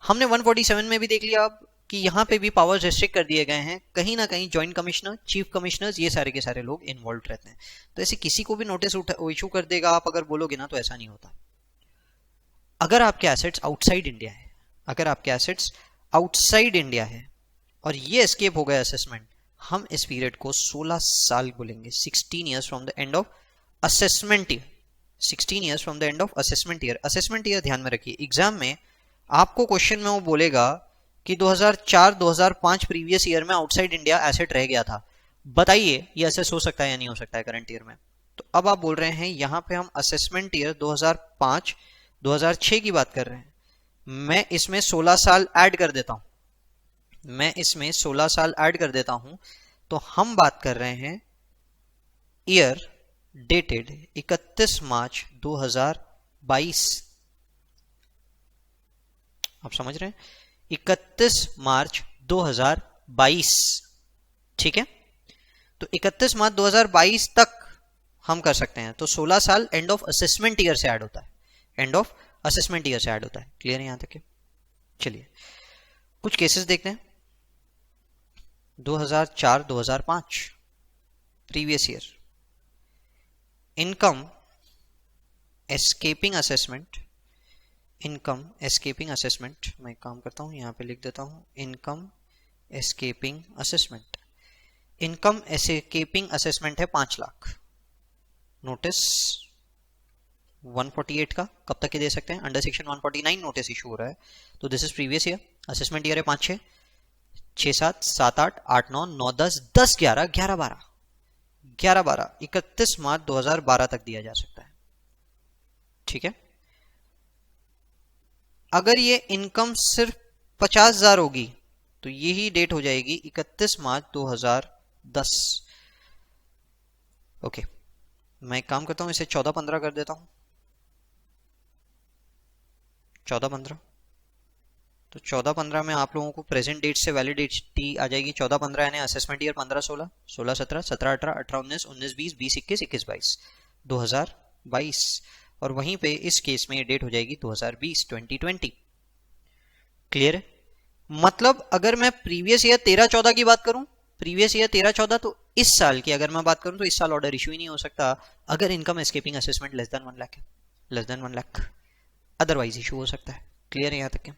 हमने 147 में भी देख लिया अब कि यहाँ पे भी पावर्स रिस्ट्रिक्ट कर दिए गए हैं। कहीं ना कहीं जॉइंट कमिश्नर, चीफ कमिश्नर्स, ये सारे के सारे लोग इन्वॉल्व रहते हैं। तो ऐसे किसी को भी नोटिस इशू कर देगा आप अगर बोलोगे ना, तो ऐसा नहीं होता। अगर आपके एसेट्स आउटसाइड इंडिया है, और ये एस्केप हो गया असेसमेंट, हम इस पीरियड को 16 साल बोलेंगे। 16 years from the end of assessment year. 16 years from the end of assessment year. Assessment year ध्यान में रखिए, एग्जाम में आपको क्वेश्चन में वो बोलेगा कि 2004-2005 प्रीवियस ईयर में आउटसाइड इंडिया एसेट रह गया था, बताइए ये असेस हो सकता है या नहीं हो सकता है करंट ईयर में। तो अब आप बोल रहे हैं यहां पे हम असेसमेंट ईयर 2005-2006 की बात कर रहे हैं, मैं इसमें 16 साल ऐड कर देता हूं, तो हम बात कर रहे हैं ईयर डेटेड 31 मार्च 2022। आप समझ रहे हैं? 31 मार्च 2022। ठीक है, तो 31 मार्च 2022 तक हम कर सकते हैं। तो 16 साल एंड ऑफ असेसमेंट ईयर से ऐड होता है, क्लियर है यहां तक के? चलिए कुछ केसेस देखते हैं। 2004-2005 previous year income escaping assessment, मैं काम करता हूं यहां पे लिख देता हूं इनकम एस्केपिंग असेसमेंट है 5 लाख। नोटिस 148 का कब तक के दे सकते हैं? अंडर सेक्शन 149 नोटिस इशू हो रहा है, तो this is previous year. Assessment year है 5-6, 6-7, 7-8, 8-9, 9-10, 10-11, 11-12, 31 मार्च 2012 तक दिया जा सकता है। ठीक है, अगर ये इनकम सिर्फ 50,000 होगी तो यही डेट हो जाएगी 31 मार्च 2010। ओके, मैं एक काम करता हूं, इसे 14-15 कर देता हूं। 14-15, तो 14-15 में आप लोगों को प्रेजेंट डेट से वैलिडिटी आ जाएगी। 14-15 यानी असेसमेंट ईयर 15-16, 16-17, 17-18, 18-19, 19-20, 20-21, 21-22, 2022, और वहीं पे इस केस में ये डेट हो जाएगी 2020। क्लियर है? मतलब अगर मैं प्रीवियस ईयर 13-14 की बात करूं, तो इस साल की अगर मैं बात करूं तो इस साल ऑर्डर इशू ही नहीं हो सकता अगर income escaping assessment less than 1 lakh, otherwise issue हो सकता है। क्लियर है यहां तक के?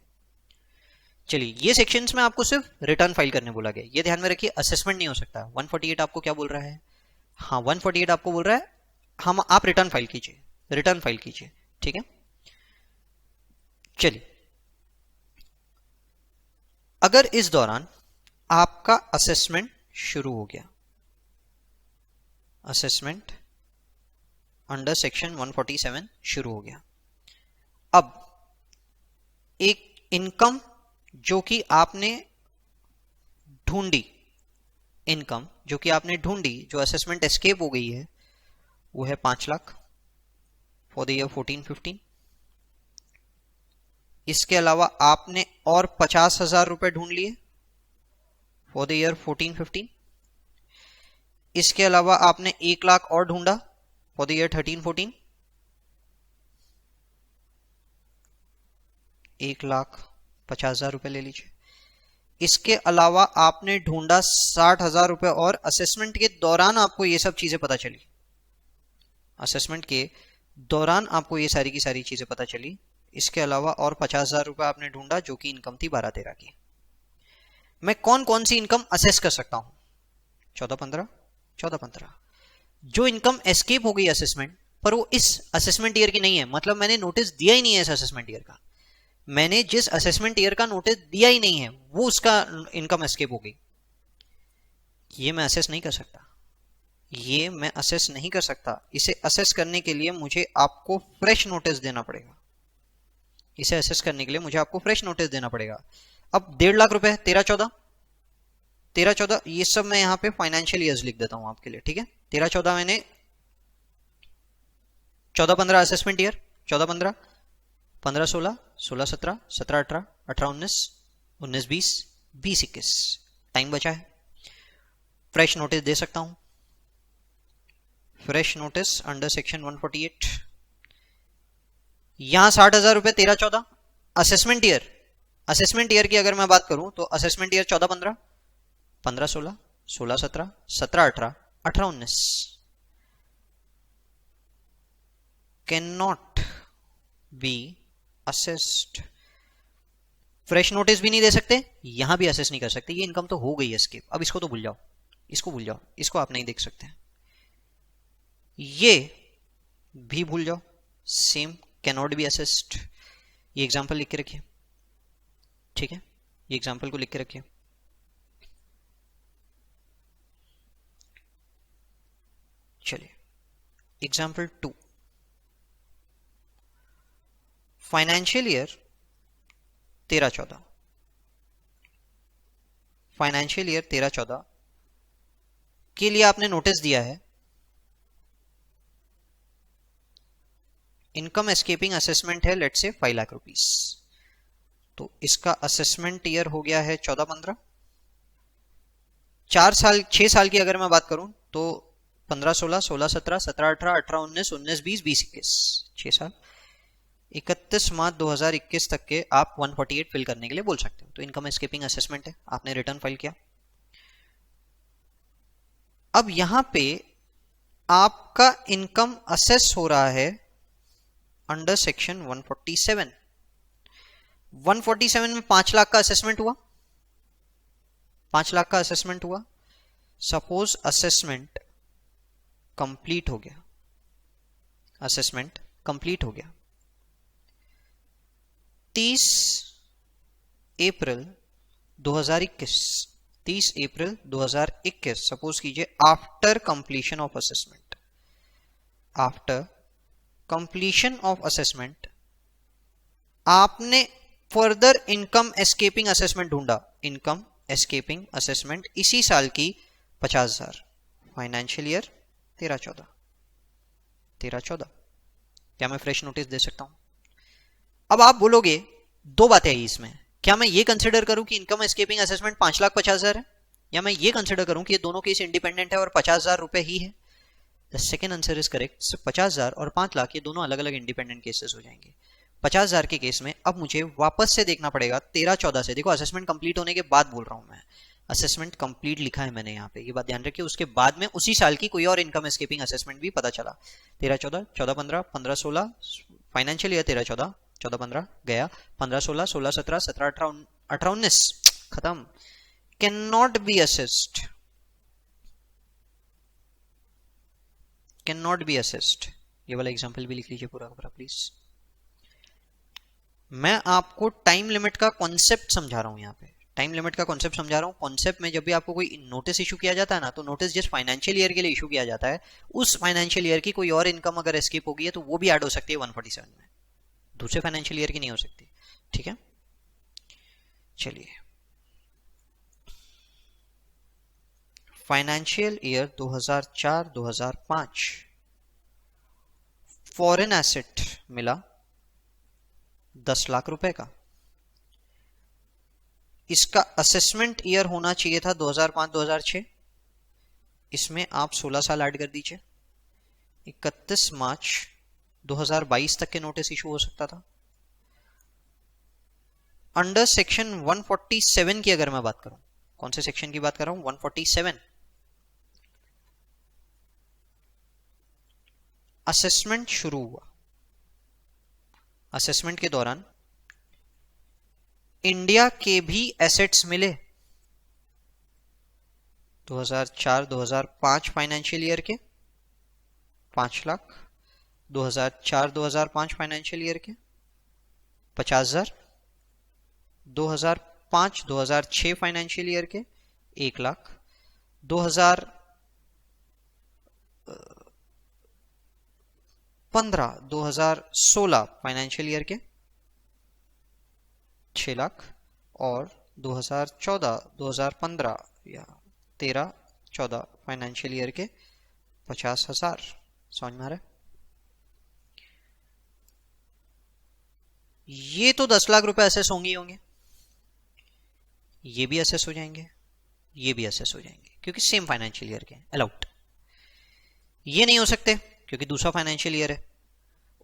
चलिए, ये सेक्शंस में आपको सिर्फ रिटर्न फाइल करने बोला गया, ये ध्यान में रखिए, असेसमेंट नहीं हो सकता। 148 आपको क्या बोल रहा है? हाँ, 148 आपको बोल रहा है आप रिटर्न फाइल कीजिए। ठीक है, चलिए, अगर इस दौरान आपका असेसमेंट शुरू हो गया, असेसमेंट अंडर सेक्शन 147 शुरू हो गया, अब एक इनकम जो कि आपने ढूंढी इनकम, जो कि आपने ढूंढी, जो असेसमेंट एस्केप हो गई है, वो है 5 लाख फॉर द ईयर 14-15। इसके अलावा आपने और 50,000 रुपए ढूंढ लिए फॉर द ईयर 14-15। इसके अलावा आपने 1 लाख और ढूंढा फॉर द ईयर 13-14। 1,50,000 रुपए ले लीजिए। इसके अलावा आपने ढूंढा 60,000 रुपए और असेसमेंट के दौरान आपको ये सब चीजें पता चली। असेसमेंट के दौरान आपको ये सारी की सारी चीजें पता चली। इसके अलावा और 50,000 रुपए आपने ढूंढा, जो कि इनकम थी 12-13 की। मैं कौन कौन सी इनकम असेस कर सकता हूं? 14-15, 14-15। जो इनकम एस्केप हो गई असेसमेंट पर, वो इस असेसमेंट ईयर की नहीं है, मतलब मैंने नोटिस दिया ही नहीं है इस असेसमेंट ईयर का, मैंने जिस असेसमेंट ईयर का नोटिस दिया ही नहीं है वो उसका इनकम एस्केप हो गई, ये मैं असेस नहीं कर सकता। ये मैं असेस नहीं कर सकता। इसे असेस करने के लिए मुझे आपको फ्रेश नोटिस देना पड़ेगा। इसे असेस करने के लिए मुझे आपको फ्रेश नोटिस देना पड़ेगा। अब 1.5 लाख रुपए, 13-14, 13-14, ये सब मैं यहां पे फाइनेंशियल ईयर्स लिख देता हूं आपके लिए, ठीक है। 13-14 मैंने 14-15 असेसमेंट ईयर, 14-15, 15-16, 16-17, 17-18, 18-19, 19-20, 20-21, टाइम बचा है। फ्रेश नोटिस दे सकता हूं। Fresh notice under section 148। यहां 60,000 रुपए 13-14 असेसमेंट ईयर। असेसमेंट ईयर की अगर मैं बात करूं तो assessment year 14-15, 15-16, 16-17, 17-18, 18-19 can not B assessed. Fresh notice भी नहीं दे सकते, यहां भी असेस नहीं कर सकते। ये इनकम तो हो गई है एस्केप, अब इसको तो भूल जाओ, इसको भूल जाओ, इसको आप नहीं देख सकते। ये भी भूल जाओ, same can not B assessed. ये एग्जांपल लिख के रखिए, ठीक है, ये एग्जांपल को लिख के रखिए। चलिए example 2, financial year 13-14, financial year 13-14 के लिए आपने नोटिस दिया है इनकम एस्केपिंग असेसमेंट है, लेट्स से 5 लाख रुपीस। तो इसका असेसमेंट ईयर हो गया है 14-15। 6 साल की अगर मैं बात करूं तो 15-16, 16-17, 17-18, 18-19, 19-20, 20-21, 6 साल। 31 मार्च 2021 तक के आप 148 फिल करने के लिए बोल सकते हो। तो इनकम एस्केपिंग असेसमेंट है, आपने रिटर्न फाइल किया। अब यहां पे आपका इनकम असेस हो रहा है अंडर सेक्शन 147। 147 में 5 लाख का असेसमेंट हुआ, 5 लाख का असेसमेंट हुआ। सपोज असेसमेंट कंप्लीट हो गया, असेसमेंट कंप्लीट हो गया 30 अप्रैल 2021, 30 अप्रैल 2021 सपोज कीजिए, after completion of assessment, after completion of assessment आपने फर्दर इनकम एस्केपिंग असेसमेंट ढूंढा। इनकम एस्केपिंग असेसमेंट इसी साल की 50,000, फाइनेंशियल ईयर 13-14, 13-14। क्या मैं फ्रेश नोटिस दे सकता हूं? अब आप बोलोगे दो बातें आई इसमें, क्या मैं ये कंसिडर करूं कि इनकम एस्केपिंग असेसमेंट 5,50,000 है, या मैं ये कंसिडर करूं कि ये दोनों केस इंडिपेंडेंट है और 50,000 रुपए ही है? The second answer is correct. 50,000 और 5 लाख ये दोनों अलग अलग इंडिपेंडेंट केसेस हो जाएंगे। 50,000 के केस में अब मुझे वापस से देखना पड़ेगा 13-14 से। देखो असेसमेंट कंप्लीट होने के बाद बोल रहा हूं मैं, असेसमेंट कंप्लीट लिखा है मैंने यहाँ पे, ये बात ध्यान रखिए। उसके बाद में उसी साल की कोई और इनकम एस्केपिंग असेसमेंट भी पता चला। 13-14, 14-15, 15-16, फाइनेंशियल ईयर 13-14, 14-15 गया, 15-16, 16-17, 17-18, 18-19 खत्म। Can not B assessed, can not B assessed. ये वाला एग्जांपल भी लिख लीजिए पूरा पूरा प्लीज। मैं आपको टाइम लिमिट का कॉन्सेप्ट समझा रहा हूं यहाँ पे, टाइम लिमिट का कॉन्सेप्ट समझा रहा हूँ। कॉन्सेप्ट में जब भी आपको कोई नोटिस इशू किया जाता है ना, तो नोटिस जिस फाइनेंशियल ईयर के लिए इशू किया जाता है, उस फाइनेंशियल ईयर की कोई और इनकम अगर एस्केप होगी है तो वो भी ऐड हो सकती है 147 में, दूसरे फाइनेंशियल ईयर की नहीं हो सकती। ठीक है, चलिए फाइनेंशियल ईयर 2004-2005 फॉरेन एसेट मिला 10 लाख रुपए का। इसका असेसमेंट ईयर होना चाहिए था 2005-2006, इसमें आप 16 साल ऐड कर दीजिए। 31 मार्च 2022 तक के नोटिस इशू हो सकता था। अंडर सेक्शन 147 की अगर मैं बात करूं, कौन से सेक्शन की बात कर रहा हूं? 147। असेसमेंट शुरू हुआ, असेसमेंट के दौरान इंडिया के भी एसेट्स मिले 2004-2005 फाइनेंशियल ईयर के 5 लाख, 2004-2005 फाइनेंशियल ईयर के 50,000, 2005-2006 फाइनेंशियल ईयर के 1 लाख, 2015-2016 फाइनेंशियल ईयर के 6 लाख और 2014-2015 या 13-14 फाइनेंशियल ईयर के 50,000। समझ में आ रहा है? ये तो 10 लाख रुपए असेस होंगे ही होंगे, ये भी असेस हो जाएंगे, ये भी असेस हो जाएंगे, क्योंकि सेम फाइनेंशियल ईयर के अलाउड। ये नहीं हो सकते क्योंकि दूसरा फाइनेंशियल ईयर है।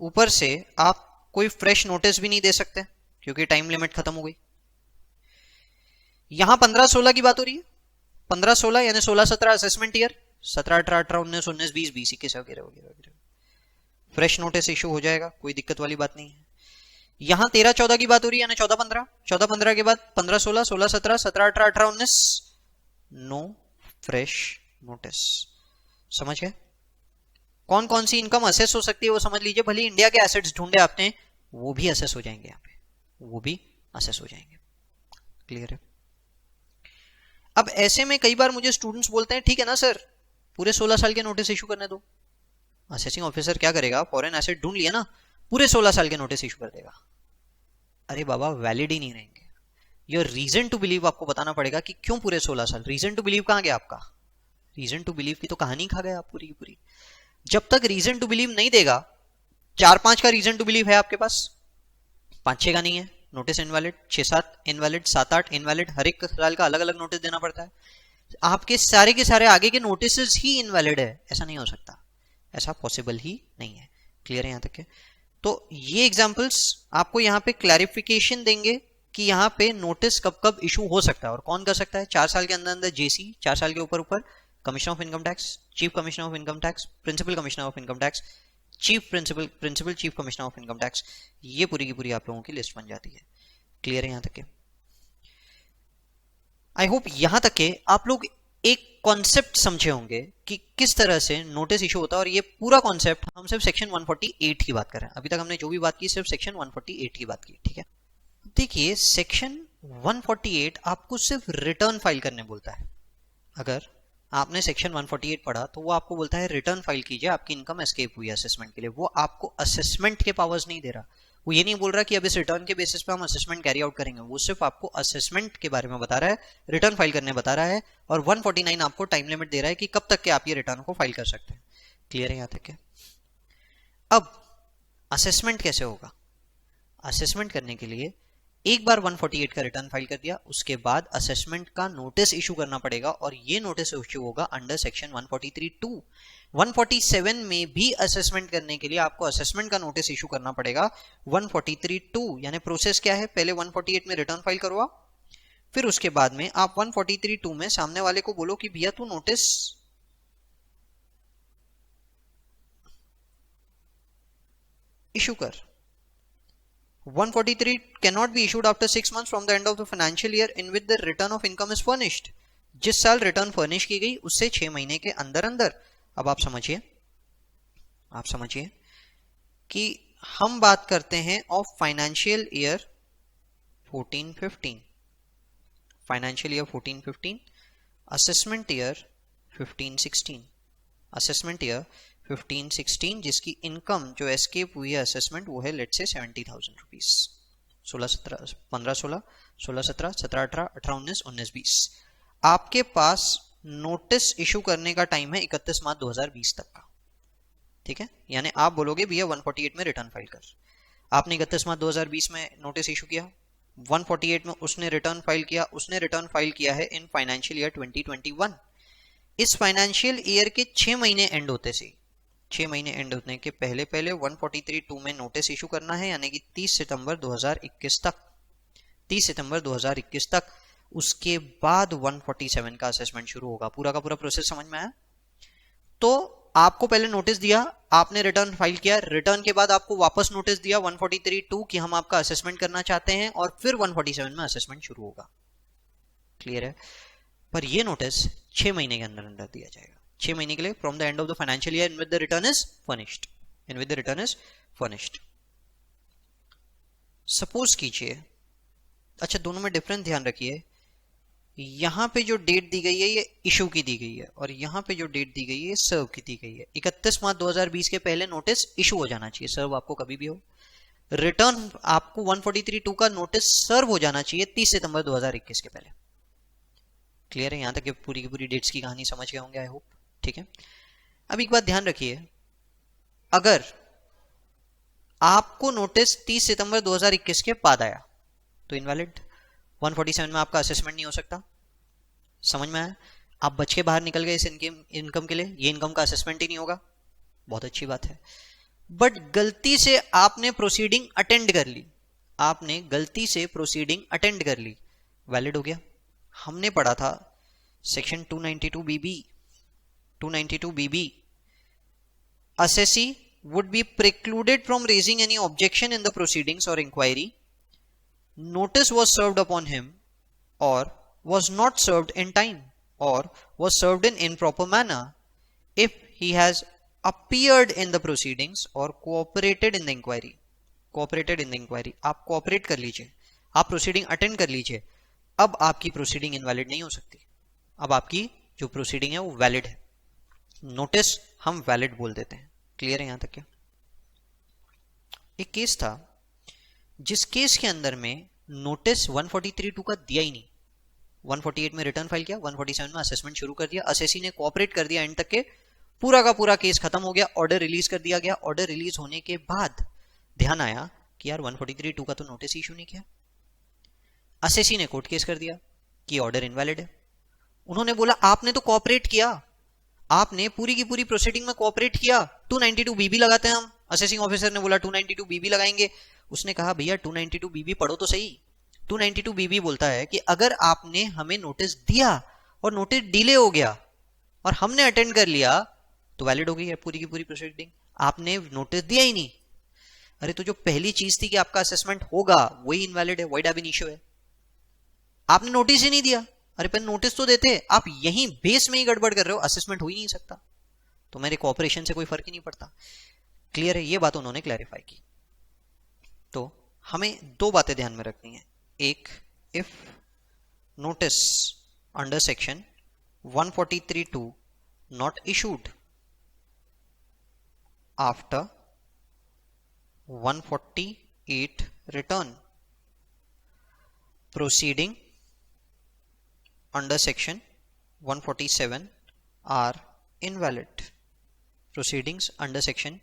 ऊपर से आप कोई फ्रेश नोटिस भी नहीं दे सकते क्योंकि टाइम लिमिट खत्म हो गई। यहां 15-16 की बात हो रही है, 15-16 यानी 16-17 असेसमेंट ईयर, 17-18, 18-19, 19-20, 20-21 वगैरह वगैरह वगैरह फ्रेश नोटिस इशू हो जाएगा, कोई दिक्कत वाली बात नहीं है। यहां 13-14 की बात हो रही है, यानी 14-15, 14-15 के बाद 15-16, 16-17, 17-18, 18-19, नो फ्रेश नोटिस। समझ गए? कौन कौन सी इनकम असेस हो सकती है वो समझ लीजिए। भले इंडिया के एसेट्स ढूंढे आपने, वो भी असेस हो जाएंगे, यहाँ पे वो भी असेस हो जाएंगे। क्लियर है? अब ऐसे में कई बार मुझे स्टूडेंट्स बोलते हैं, ठीक है ना सर, पूरे 16 साल के नोटिस इशू करने दो। असेसिंग ऑफिसर क्या करेगा? फॉरेन एसेट ढूंढ लिया ना, पूरे 16 साल के नोटिस इशू कर देगा। अरे बाबा, वैलिड ही नहीं रहेंगे। योर रीजन टू बिलीव आपको बताना पड़ेगा कि क्यों पूरे 16 साल। रीजन टू बिलीव कहां गया आपका? रीजन टू बिलीव की तो कहानी खा गया आप पूरी की पूरी। जब तक रीजन टू बिलीव नहीं देगा, 4-5 का रीजन टू बिलीव है आपके पास, 5-6 का नहीं है, नोटिस इनवैलिड, 6-7 इनवैलिड, 7-8 इनवैलिड, हर एक साल का अलग अलग नोटिस देना पड़ता है। आपके सारे के सारे आगे के नोटिस ही इनवैलिड है, ऐसा नहीं हो सकता, ऐसा पॉसिबल ही नहीं है। क्लियर है यहां तक के? तो ये एग्जांपल्स आपको यहाँ पे क्लैरिफिकेशन देंगे कि यहाँ पे नोटिस कब कब इशू हो सकता है और कौन कर सकता है। 4 साल के अंदर अंदर जेसी, 4 साल के ऊपर ऊपर commissioner of income tax, chief commissioner of income tax, principal commissioner of income tax, chief principal chief commissioner of income tax, ये पूरी की पूरी आप लोगों की लिस्ट बन जाती है। क्लियर है यहां तक के? आई होप यहां तक के आप लोग एक कॉन्सेप्ट समझे होंगे कि किस तरह से नोटिस इशू होता है। और ये पूरा कॉन्सेप्ट हम सिर्फ सेक्शन 148 की बात कर रहे हैं। अभी तक हमने जो भी बात की सिर्फ सेक्शन 148 की बात की, ठीक है? देखिए, सेक्शन 148 आपको सिर्फ रिटर्न फाइल करने बोलता है। अगर आपने सेक्शन 148 पढ़ा तो वो आपको बोलता है रिटर्न फाइल कीजिए, आपकी इनकम एस्केप हुई असेसमेंट के लिए। वो आपको असेसमेंट के पावर्स नहीं दे रहा। वो ये नहीं बोल रहा कि अब इस रिटर्न के बेसिस पे हम असेसमेंट कैरी आउट करेंगे। वो सिर्फ आपको असेसमेंट के बारे में बता रहा है, रिटर्न फाइल करने बता रहा है। और 149 आपको टाइम लिमिट दे रहा है कि कब तक के आप ये रिटर्न को फाइल कर सकते हैं। क्लियर है यहां तक के? अब असेसमेंट कैसे होगा? असेसमेंट करने के लिए एक बार 148 का रिटर्न फाइल कर दिया, उसके बाद असेसमेंट का नोटिस इशू करना पड़ेगा और ये नोटिस इशू होगा अंडर सेक्शन 143(2). 147 में भी असेसमेंट करने के लिए आपको असेसमेंट का नोटिस इशू करना पड़ेगा 143(2). यानी प्रोसेस क्या है? पहले 148 में रिटर्न फाइल करवा, फिर उसके बाद में आप 143(2) में सामने वाले को बोलो कि भैया तू नोटिस इशू कर। 143 cannot be issued after 6 months from the end of the financial year in which the return of income is furnished। जिस साल रिटर्न फर्निश की गई उससे 6 महीने के अंदर अंदर। अब आप समझिए कि हम बात करते हैं of financial year 14-15, financial year 14-15, assessment year 15-16, assessment year 15-16 जिसकी इनकम जो एस्केप हुई है असेसमेंट वो है लेट से 70,000 रुपीज। 16-17, 15-16, 16-17, 17-18, 18-19, 19-20 आपके पास नोटिस इशू करने का टाइम है 31 मार्च 2020 तक का, ठीक है। यानी आप बोलोगे भैया 148 में रिटर्न फाइल कर, आपने 31 मार्च 2020 में नोटिस इशू किया, 148 में उसने रिटर्न फाइल किया, उसने रिटर्न फाइल किया है इन फाइनेंशियल ईयर 2021। इस फाइनेंशियल ईयर के 6 महीने एंड होते से 6 महीने एंड होने के पहले पहले 143(2) में नोटिस इशू करना है, यानी कि 30 सितंबर 2021 तक, 30 सितंबर 2021 तक। उसके बाद 147 का असेसमेंट शुरू होगा। पूरा का पूरा प्रोसेस समझ में आया? तो आपको पहले नोटिस दिया, आपने रिटर्न फाइल किया, रिटर्न के बाद आपको वापस नोटिस दिया 143(2) कि हम आपका असेसमेंट करना चाहते हैं, और फिर 147 में असेसमेंट शुरू होगा। क्लियर है? पर ये नोटिस 6 महीने के अंदर अंदर दिया जाएगा, 6 महीने के लिए, from the end of the financial year in with the return is furnished, in with the return is furnished. Suppose कीजिए, अच्छा दोनों में डिफरेंस ध्यान रखिए, यहां पे जो डेट दी गई है ये इशू की दी गई है, और यहां पे जो डेट दी गई है ये सर्व की दी गई है। 31 मार्च 2020 के पहले नोटिस इशू हो जाना चाहिए, सर्व आपको कभी भी हो। रिटर्न आपको 143(2) का नोटिस सर्व हो जाना चाहिए 30 सितंबर 2021 के पहले। क्लियर है? यहां तक पूरी की पूरी डेट्स की कहानी समझ गए होंगे, आई होप। ठीक है, अब एक बात ध्यान रखिए, अगर आपको नोटिस 30 सितंबर 2021 के बाद आया तो इनवैलिड, 147 में आपका असेसमेंट नहीं हो सकता। समझ में आया? आप बच के बाहर निकल गए इस इनकम के लिए, ये इनकम का असेसमेंट ही नहीं होगा, बहुत अच्छी बात है। बट गलती से आपने प्रोसीडिंग अटेंड कर ली, आपने गलती से प्रोसीडिंग अटेंड कर ली, वैलिड हो गया। हमने पढ़ा था section 292BB, 292BB, assessee would be precluded from raising any objection in the proceedings or inquiry. Notice was served upon him or was not served in time or was served in improper manner if he has appeared in the proceedings or cooperated in the inquiry. Cooperated in the inquiry, आप cooperate कर लीजिए, आप proceeding attend कर लीजिए, अब आपकी proceeding invalid नहीं हो सकती, अब आपकी जो proceeding है वो valid है। नोटिस हम वैलिड बोल देते हैं। क्लियर है यहां तक? क्या एक केस था जिस केस के अंदर में नोटिस 143(2) का दिया ही नहीं, 148 में रिटर्न फाइल किया, 147 में असेसमेंट शुरू कर दिया, असेसी ने कोऑपरेट कर दिया, एंड तक के पूरा का पूरा केस खत्म हो गया, ऑर्डर रिलीज कर दिया गया। ऑर्डर रिलीज होने के बाद ध्यान आया कि यार 143(2) का तो नोटिस इशू नहीं किया। असेसी ने कोर्ट केस कर दिया कि ऑर्डर इनवैलिड है। उन्होंने बोला आपने तो कोऑपरेट किया, आपने पूरी की पूरी प्रोसीडिंग में कोऑपरेट किया, 292BB लगाते हैं हम। असेसिंग ऑफिसर ने बोला 292BB लगाएंगे। उसने कहा भैया 292BB पढ़ो तो सही। 292BB बोलता है कि अगर आपने हमें नोटिस दिया और नोटिस डिले हो गया और हमने अटेंड कर लिया तो वैलिड हो गई है पूरी की पूरी प्रोसीडिंग। आपने नोटिस दिया ही नहीं, अरे तो जो पहली चीज थी कि आपका असेसमेंट होगा वही इनवैलिड है, वॉइड हैव बीन इश्यू है। आपने नोटिस ही नहीं दिया, अरे पर नोटिस तो देते, आप यहीं बेस में ही गड़बड़ कर रहे हो, असेसमेंट हो ही नहीं सकता, तो मेरे कोऑपरेशन से कोई फर्क ही नहीं पड़ता। क्लियर है? ये बात उन्होंने क्लैरिफाई की। तो हमें दो बातें ध्यान में रखनी है। एक, if notice under section 143(2) not issued after 148 return, proceeding under section 147 are invalid. Proceedings under section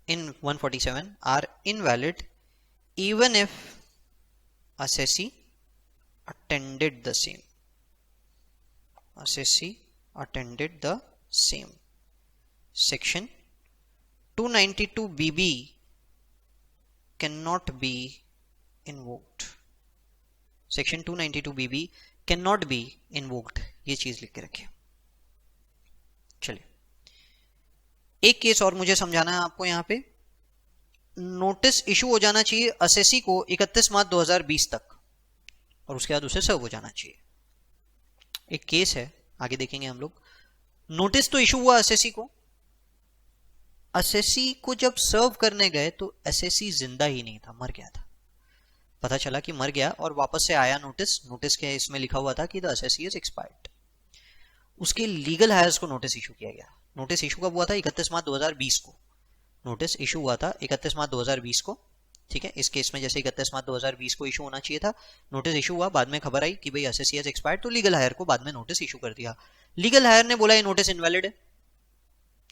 in 147 are invalid even if assessee attended the same. Assessee attended the same. Section 292BB cannot be invoked. Section 292BB can not B invoked, ये चीज लिख के रखिए। चलिए एक case और मुझे समझाना है आपको। यहां पे नोटिस इशू हो जाना चाहिए असेसी को 31 मार्च 2020 तक और उसके बाद उसे सर्व हो जाना चाहिए। एक केस है, आगे देखेंगे हम लोग। नोटिस तो इशू हुआ असेसी को, असेसी को जब सर्व करने गए तो असेसी जिंदा ही नहीं था, मर गया था। पता चला कि मर गया और वापस से आया नोटिस, नोटिस के इसमें लिखा हुआ था कि द असेसी इज एक्सपायर्ड। उसके लीगल हायर्स को नोटिस इशू किया गया। नोटिस इशू कब हुआ था? 31 मार्च 2020 को। नोटिस इशू हुआ था 31 मार्च 2020 को। ठीक है, इस केस में जैसे 31 मार्च 2020 को इशू होना चाहिए था, नोटिस इशू हुआ, बाद में खबर आई कि भाई एसएससी हैज एक्सपायर्ड, तो लीगल हायर को बाद में नोटिस इशू कर दिया। लीगल हायर ने बोला ये नोटिस इनवैलिड है।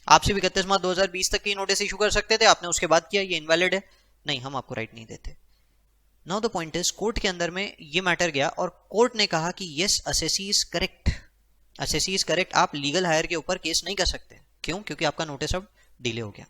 आपसे 31 मार्च 2020 तक की नोटिस इशू कर सकते थे, आपने उसके बाद किया ये इनवैलिड है, नहीं हम आपको राइट नहीं देते। Now the point is, court के अंदर में ये मैटर गया और कोर्ट ने कहा कि yes SSC is correct, SSC is correct, आप लीगल हायर के ऊपर केस नहीं कर सकते। क्यों? क्योंकि आपका नोटिस अब डिले हो गया।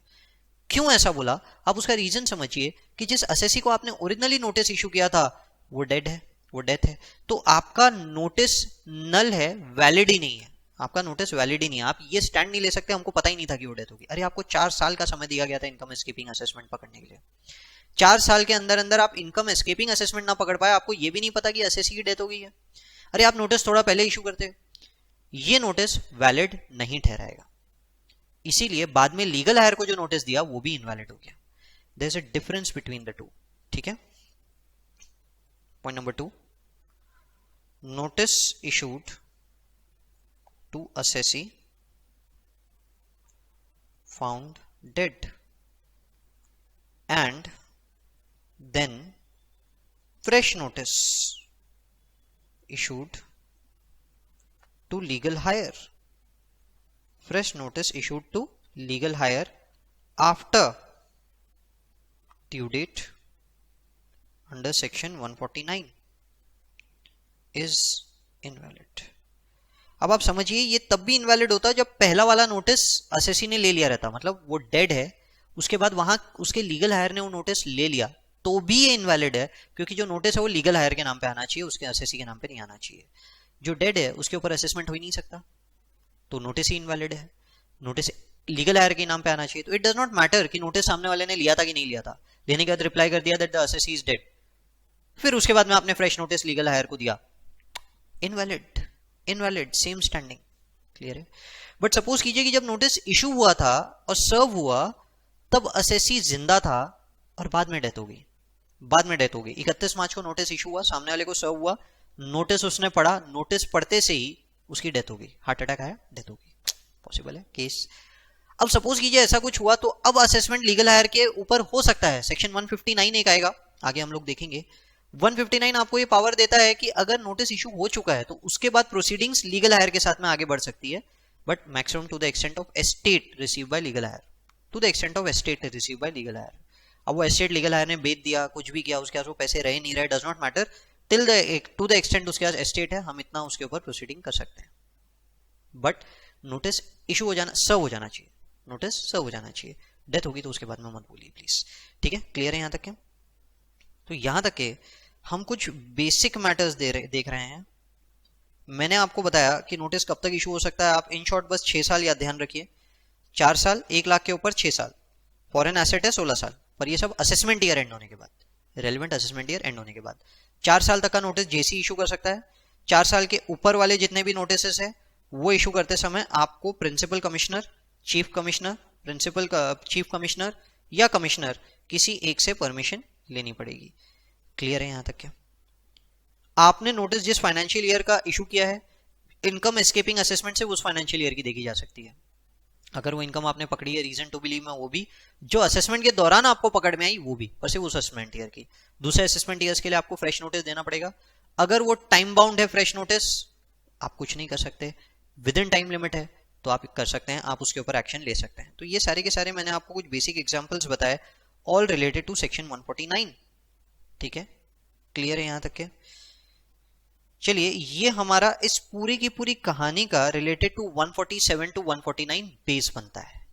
क्यों ऐसा बोला? आप उसका रीजन समझिए कि जिस एसएससी को आपने ओरिजिनली नोटिस इशू किया था वो डेड है, वो डेथ है, तो आपका नोटिस नल है, वैलिड ही नहीं है, आपका नोटिस वैलिड ही नहीं है। आप ये स्टैंड नहीं ले सकते हमको पता ही नहीं था कि वो डेथ होगी। अरे आपको 4 साल का समय दिया गया था इनकम एस्केपिंग असेसमेंट पकड़ने के लिए, 4 साल के अंदर अंदर आप इनकम एस्केपिंग असेसमेंट ना पकड़ पाए, आपको ये भी नहीं पता कि एसएससी की डेथ हो गई है। अरे आप नोटिस थोड़ा पहले इशू करते, ये नोटिस वैलिड नहीं ठहराएगा, इसीलिए बाद में लीगल हायर को जो नोटिस दिया वो भी इनवैलिड हो गया। There is a difference between the two, ठीक है। Point number 2, notice issued to assessee found dead and then fresh notice issued to legal hire, fresh notice issued to legal hire after due date under section 149 is invalid। अब आप समझिए ये तब भी invalid होता है जब पहला वाला नोटिस एसएससी ने ले लिया रहता, मतलब वो डेड है, उसके बाद वहां उसके लीगल हायर ने वो नोटिस ले लिया, तो भी ये इनवैलिड है, क्योंकि जो नोटिस है वो लीगल हायर के नाम पे आना चाहिए, उसके एसएससी के नाम पे नहीं आना चाहिए। जो डेड है उसके ऊपर असेसमेंट हो ही नहीं सकता, तो नोटिस ही इनवैलिड है, नोटिस लीगल हायर के नाम पे आना चाहिए। तो इट डज नॉट मैटर कि नोटिस सामने वाले ने लिया था कि नहीं लिया था, लेने के बाद रिप्लाई कर दिया that the assessee is dead, फिर उसके बाद में आपने फ्रेश नोटिस लीगल हायर को दिया, invalid, invalid, same standing, clear है। बट सपोज कीजिए कि जब नोटिस इशू हुआ था और सर्व हुआ तब एसएससी जिंदा था और बाद में डेथ हो गई, बाद में डेथ हो गई। 31 मार्च को नोटिस इशू हुआ, सामने वाले को सर्व हुआ, नोटिस उसने पढ़ा, नोटिस पढ़ते से ही उसकी डेथ हो गई, हार्ट अटैक आया, डेथ हो गई, पॉसिबल है केस। अब सपोज कीजिए ऐसा कुछ हुआ, तो अब असेसमेंट लीगल हायर के ऊपर हो सकता है, सेक्शन 159 एक आएगा, आगे हम लोग देखेंगे। 159 आपको ये पावर देता है कि अगर नोटिस इशू हो चुका है तो उसके बाद प्रोसीडिंग्स लीगल हायर के साथ में आगे बढ़ सकती है, but maximum to the extent of estate receive by legal heir, to the extent of estate receive by legal heir. अब वो एस्टेट लीगल हायर ने बेच दिया, कुछ भी किया, उसके पास वो पैसे रहे नहीं रहे, does not matter, till the two the extent उसके पास एस्टेट है, हम इतना उसके ऊपर प्रोसीडिंग कर सकते हैं। बट नोटिस इशू हो जाना, सर्व हो जाना चाहिए, नोटिस सर्व हो जाना चाहिए। डेथ होगी तो उसके बाद में मत बोलिए प्लीज, ठीक है, क्लियर है यहां तक के? तो यहां तक के हम कुछ बेसिक मैटर्स देख रहे हैं। मैंने आपको बताया कि नोटिस कब तक इशू हो सकता है, आप इन शॉर्ट बस 6 साल याद ध्यान रखिए, 4 साल, 1 लाख के ऊपर 6 साल, फॉरेन एसेट है 16 साल, पर ये सब असेसमेंट ईयर एंड होने के बाद, रेलिवेंट असेसमेंट ईयर एंड होने के बाद 4 साल तक का नोटिस जेसी इशू कर सकता है। 4 साल के ऊपर वाले जितने भी नोटिस है वो इशू करते समय आपको principal commissioner, chief commissioner, principal chief commissioner या कमिश्नर किसी एक से परमिशन लेनी पड़ेगी। क्लियर है यहां तक क्या? आपने नोटिस जिस फाइनेंशियल ईयर का इशू किया है, इनकम एस्केपिंग असेसमेंट से उस फाइनेंशियल ईयर की देखी जा सकती है। अगर वो इनकम आपने पकड़ी है रीजन टू बिलीव में, वो भी जो असेसमेंट के दौरान आपको पकड़ में आई वो भी, और सिर्फ उस असेसमेंट ईयर की। दूसरे असेसमेंट ईयर्स के लिए आपको फ्रेश नोटिस देना पड़ेगा। अगर वो टाइम बाउंड है फ्रेश नोटिस, आप कुछ नहीं कर सकते, विद इन टाइम लिमिट है तो आप कर सकते हैं, आप उसके ऊपर एक्शन ले सकते हैं। तो ये सारे के सारे मैंने आपको कुछ बेसिक एग्जांपल्स बताए, ऑल रिलेटेड टू सेक्शन 149, ठीक है, क्लियर है यहां तक के? चलिए, ये हमारा इस पूरी की पूरी कहानी का रिलेटेड टू 147 टू 149 बेस बनता है।